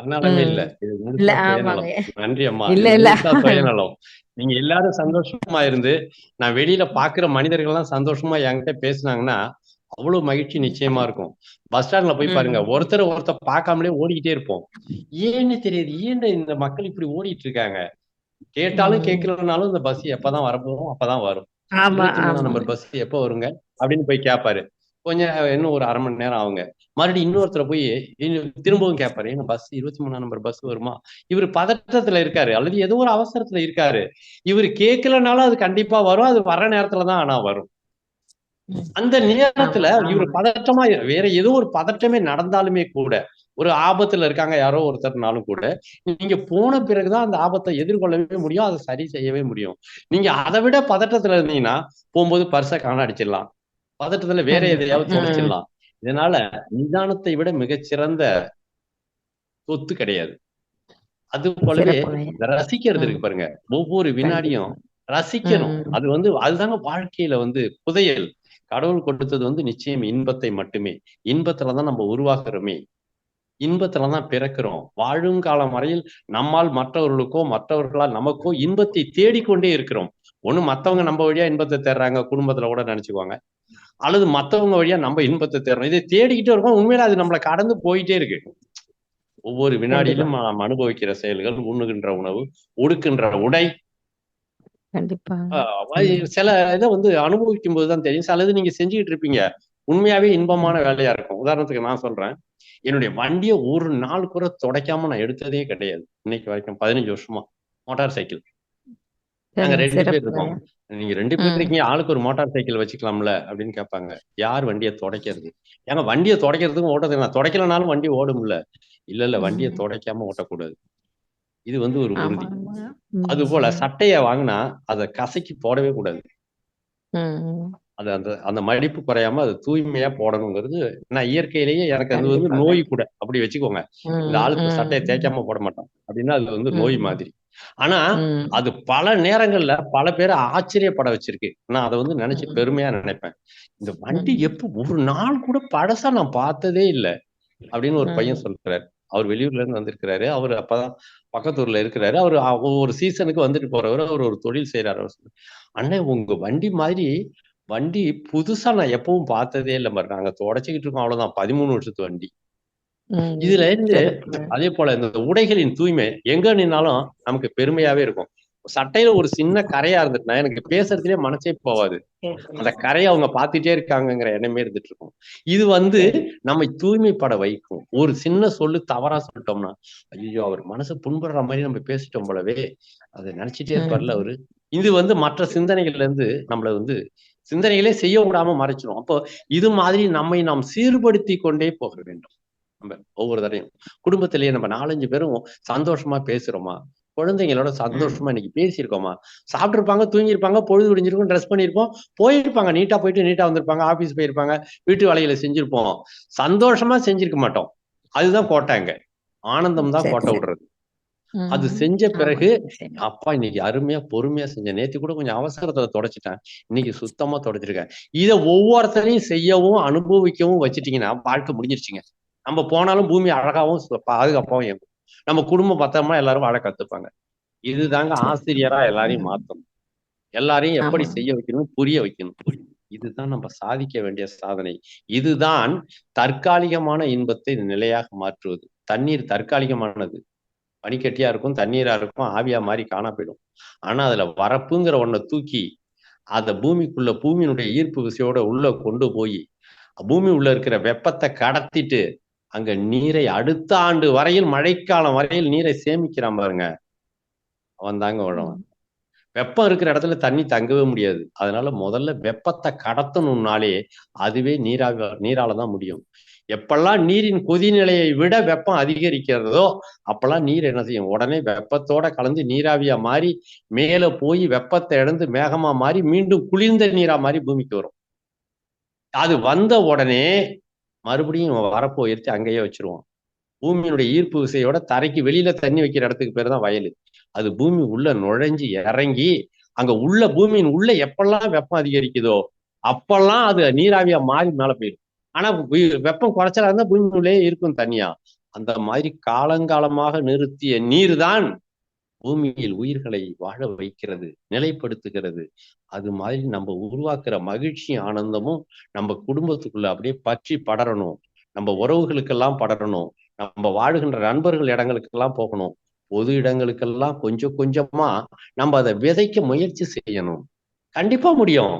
இல்ல ஆமாங்க. நன்றி அம்மா. இல்ல சுயநலம். நீங்க எல்லாரும் சந்தோஷமா இருந்து நான் வெளியில பாக்குற மனிதர்கள் எல்லாம் சந்தோஷமா என்கிட்ட பேசுனாங்கன்னா அவ்வளவு மகிழ்ச்சி நிச்சயமா இருக்கும். பஸ் ஸ்டாண்ட்ல போய் பாருங்க, ஒருத்தர் பார்க்காமலே ஓடிக்கிட்டே இருப்போம். ஏன்னு தெரியாது, ஏன் இந்த மக்கள் இப்படி ஓடிட்டு இருக்காங்க. கேட்டாலும் கேட்கலனாலும் இந்த பஸ் எப்பதான் வரப்போகும், அப்பதான் வரும். 23ஆம் நம்பர் பஸ் எப்ப வருங்க அப்படின்னு போய் கேட்பாரு. கொஞ்சம் இன்னும் ஒரு 1/2 மணி நேரம் ஆகுங்க. மறுபடியும் இன்னொருத்தர போய் திரும்பவும் கேட்பாரு, ஏன்னா பஸ் 23ஆம் நம்பர் பஸ் வருமா. இவரு பதற்றத்துல இருக்காரு அல்லது ஏதோ ஒரு அவசரத்துல இருக்காரு. இவரு கேட்கலனாலும் அது கண்டிப்பா வரும். அது வர்ற நேரத்துலதான் ஆனா வரும். அந்த நேரத்துல இவரு பதற்றமா வேற ஏதோ ஒரு பதற்றமே நடந்தாலுமே கூட, ஒரு ஆபத்துல இருக்காங்க யாரோ ஒருத்தர்னாலும் கூட, நீங்க போன பிறகுதான் அந்த ஆபத்தை எதிர்கொள்ளவே முடியும், அதை சரி செய்யவே முடியும். நீங்க அதை விட பதற்றத்துல இருந்தீங்கன்னா போகும்போது பர்ஸை காண அடிச்சிடலாம், பதற்றத்துல வேற எதையாவது தொலைச்சிடலாம். இதனால நிதானத்தை விட மிகச்சிறந்த சொத்து கிடையாது. அது போலவே ரசிக்கிறது இருக்கு பாருங்க, ஒவ்வொரு வினாடியும் ரசிக்கணும். அது அதுதாங்க வாழ்க்கையில புதையல். கடவுள் கொடுத்தது நிச்சயம் இன்பத்தை மட்டுமே. இன்பத்துலதான் நம்ம உருவாக்குறோமே. இன்பத்துல தான் பிறக்கிறோம். வாழும் காலம் வரையில் நம்மால் மற்றவர்களுக்கோ, மற்றவர்களால் நமக்கோ இன்பத்தை தேடிக்கொண்டே இருக்கிறோம். ஒண்ணு மத்தவங்க நம்ம வழியா இன்பத்தை தேடுறாங்க, குடும்பத்துல கூட நினைச்சுக்குவாங்க. அல்லது மத்தவங்க வழியா நம்ம இன்பத்தை தேடுறோம். இதை தேடிக்கிட்டே இருக்கோம். உண்மையில அது நம்மளை கடந்து போயிட்டே இருக்கு. ஒவ்வொரு கண்டிப்பா வினாடியிலும் நாம் அனுபவிக்கிற செயல்கள், உண்ணுகின்ற உணவு, உடுக்கின்ற உடை, கண்டிப்பா சில இதை அனுபவிக்கும் போதுதான் தெரியும். சில இது நீங்க செஞ்சுக்கிட்டு இருப்பீங்க, உண்மையாவே இன்பமான வேலையா இருக்கும். உதாரணத்துக்கு நான் சொல்றேன், என்னுடைய வண்டியை ஒரு நாள் கூட துடைக்காம நான் எடுத்ததே கிடையாது இன்னைக்கு வரைக்கும். 15 வருஷமா மோட்டார் சைக்கிள். நாங்க 2 பேர் சிறப்புங்க இருக்கோம். ஐயா. நீங்க 2 பேர் இருக்கீங்க, ஆளுக்கு ஒரு மோட்டார் சைக்கிள் வச்சுக்கலாம்ல அப்படின்னு கேட்பாங்க. யார் வண்டியை துடைக்கிறது? ஏன்னா வண்டியை துடைக்கிறதுக்கும் ஓட்டுறதுக்கு நான் துடைக்கலனாலும் வண்டி ஓடும்ல. இல்ல வண்டியை துடைக்காம ஓட்டக்கூடாது. இது ஒரு ஆமா உறுதி. ஆமா அது போல சட்டைய வாங்கினா அதை கசக்கி போடவே கூடாது. அது அந்த அந்த மடிப்பு குறையாம அது தூய்மையா போடணுங்கிறது நான் இயற்கையிலேயே எனக்கு அது கண்டிப்பா நோய் கண்டிப்பா. கூட. அப்படி வச்சுக்கோங்க. இந்த ஆளுக்கு சட்டையை தேய்க்காம போட மாட்டான் அப்படின்னா அது நோய் மாதிரி. ஆனா அது பல நேரங்கள்ல பல பேரை ஆச்சரியப்பட வச்சிருக்கு. நான் அதை நினைச்சு பெருமையா நினைப்பேன். இந்த வண்டி ஒரு நாள் கூட பழசா நான் பார்த்ததே இல்லை அப்படின்னு ஒரு பையன் சொல்றாரு. அவர் வெளியூர்ல இருந்து வந்திருக்கிறாரு. அவர் அப்பதான் பக்கத்தூர்ல இருக்கிறாரு. அவர் ஒவ்வொரு சீசனுக்கு வந்துட்டு போறவர். அவர் ஒரு தொழில் செய்யறாரு. அவர் அண்ணே உங்க வண்டி மாதிரி வண்டி புதுசா நான் எப்பவும் பார்த்ததே இல்லை மாதிரி. நாங்க தொடச்சிக்கிட்டு இருக்கோம், அவ்வளவுதான். 13 வருஷத்து வண்டி. இதுல இருந்து அதே போல இந்த உடைகளின் தூய்மை எங்க நின்னாலும் நமக்கு பெருமையாவே இருக்கும். சட்டையில ஒரு சின்ன கரையா இருந்துட்டுனா எனக்கு பேசுறதுலயே மனசே போவாது. அந்த கரையை அவங்க பார்த்துட்டே இருக்காங்கிற எண்ணமே இருந்துட்டு இருக்கும். இது நம்மை தூய்மைப்பட வைக்கும். ஒரு சின்ன சொல்லு தவறா சொல்லிட்டோம்னா, ஐயோ அவர் மனசு புண்படுற மாதிரி நம்ம பேசிட்டோம் போலவே, அதை நினைச்சிட்டே இருப்பார்ல அவரு. இது மற்ற சிந்தனைகள்ல இருந்து நம்மள சிந்தனைகளே செய்ய விடாம மறைச்சிடும். அப்போ இது மாதிரி நம்மை நாம் சீர்படுத்தி கொண்டே போக வேண்டும். நம்ம ஒவ்வொரு தடையும் குடும்பத்திலேயே நம்ம 4-5 பேரும் சந்தோஷமா பேசுறோமா, குழந்தைங்களோட சந்தோஷமா இன்னைக்கு பேசியிருக்கோமா, சாப்பிட்டுருப்பாங்க, தூங்கியிருப்பாங்க, பொழுது விடிஞ்சிருக்கும், ட்ரெஸ் பண்ணியிருப்போம், போயிருப்பாங்க, நீட்டா போயிட்டு நீட்டா வந்திருப்பாங்க, ஆபீஸ் போயிருப்பாங்க, வீட்டு வேலைகளை செஞ்சிருப்போம், சந்தோஷமா செஞ்சிருக்க மாட்டோம். அதுதான் கோட்டைங்க. ஆனந்தம் தான் கோட்டை விடுறது. அது செஞ்ச பிறகு அப்பா இன்னைக்கு அருமையா பொறுமையா செஞ்சேன், நேத்து கூட கொஞ்சம் அவசரத்துல தொடச்சிட்டேன், இன்னைக்கு சுத்தமா தொடச்சிருக்கேன். இதை ஒவ்வொருத்தரையும் செய்யவும் அனுபவிக்கவும் வச்சுட்டீங்கன்னா வாழ்க்கை முடிஞ்சிருச்சுங்க. நம்ம போனாலும் பூமி அழகாவும் பாதுகாப்பாவும் இருக்கும். நம்ம குடும்பம் பத்திரமா எல்லாரும் வாழ கத்துப்பாங்க. இதுதாங்க ஆசிரியரா எல்லாரையும் மாத்தணும். எல்லாரையும் எப்படி செய்ய வைக்கணும், புரிய வைக்கணும். இதுதான் நம்ம சாதிக்க வேண்டிய சாதனை. இதுதான் தற்காலிகமான இன்பத்தை நிலையாக மாற்றுவது. தண்ணீர் தற்காலிகமானது. பனிக்கட்டியா இருக்கும், தண்ணீரா இருக்கும், ஆவியா மாறி காணா போயிடும். ஆனா அதுல வரப்புங்கிற ஒன்ன தூக்கி அந்த பூமிக்குள்ள பூமியினுடைய ஈர்ப்பு விசையோட உள்ள கொண்டு போய் பூமி உள்ள இருக்கிற வெப்பத்தை கடத்திட்டு அங்க நீரை அடுத்த ஆண்டு வரையில், மழைக்காலம் வரையில் நீரை சேமிக்கிறான் பாருங்க, அவன் தாங்க உழவன். வெப்பம் இருக்கிற இடத்துல தண்ணி தங்கவே முடியாது. அதனால முதல்ல வெப்பத்தை கடத்தணும்னாலே அதுவே நீரால தான் முடியும். எப்பெல்லாம் நீரின் கொதிநிலையை விட வெப்பம் அதிகரிக்கிறதோ அப்பெல்லாம் நீர் என்ன செய்யும், உடனே வெப்பத்தோட கலந்து நீராவியா மாறி மேல போய் வெப்பத்தை இழந்து மேகமா மாறி மீண்டும் குளிர்ந்த நீரா மாறி பூமிக்கு வரும். அது வந்த உடனே மறுபடியும் வரப்போ உயர்த்தி அங்கேயே வச்சிருவோம். பூமியினுடைய ஈர்ப்பு விசையோட தரைக்கு வெளியில தண்ணி வைக்கிற இடத்துக்கு பேர் தான் வயல். அது பூமி உள்ள நுழைஞ்சு இறங்கி அங்க உள்ள பூமியின் உள்ள எப்பெல்லாம் வெப்பம் அதிகரிக்குதோ அப்பெல்லாம் அது நீராவியா மாறி மேல போயிடும். ஆனா வெப்பம் குறைச்சலா இருந்தா பூமி உள்ளே இருக்கும் தண்ணியா. அந்த மாதிரி காலங்காலமாக நிறுத்திய நீர் தான் பூமியில் உயிர்களை வாழ வைக்கிறது, நிலைப்படுத்துகிறது. அது மாதிரி நம்ம உருவாக்குற மகிழ்ச்சி ஆனந்தமும் நம்ம குடும்பத்துக்குள்ள அப்படியே பற்றி படரணும். நம்ம உறவுகளுக்கெல்லாம் படரணும். நம்ம வாழுகின்ற நண்பர்கள் இடங்களுக்கெல்லாம் போகணும். பொது இடங்களுக்கெல்லாம் கொஞ்சம் கொஞ்சமா நம்ம அதை விதைக்க முயற்சி செய்யணும். கண்டிப்பா முடியும்.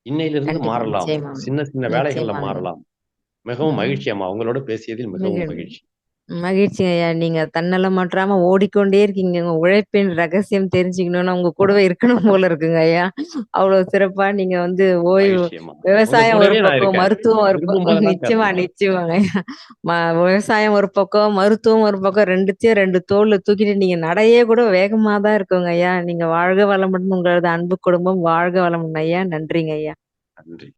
இன்னையிலிருந்து மாறலாம். சின்ன சின்ன வேலைகள்ல மாறலாம். மிகவும் மகிழ்ச்சி அம்மா, உங்களோட பேசியதில் மிகவும் மகிழ்ச்சி. மகிழ்ச்சிங்க ஐயா. நீங்க தன்னலம் மாற்றாம ஓடிக்கொண்டே இருக்கீங்க. உங்க உழைப்பின் ரகசியம் தெரிஞ்சுக்கணும்னா உங்க கூடவே இருக்கணும் போல இருக்குங்க ஐயா. அவ்வளவு சிறப்பா நீங்க ஓய்வு விவசாயம் ஒரு பக்கம், மருத்துவம் ஒரு பக்கம். நிச்சயமா நிச்சயமாங்க ஐயா. விவசாயம் ஒரு பக்கம், மருத்துவம் ஒரு பக்கம், 2 தோல்ல தூக்கிட்டு நீங்க நடையே கூட வேகமா தான் இருக்குங்க ஐயா. நீங்க வாழ்க வளமுடன். உங்களது அன்பு குடும்பம் வாழ்க வளமுடன் ஐயா. நன்றிங்க ஐயா. நன்றி.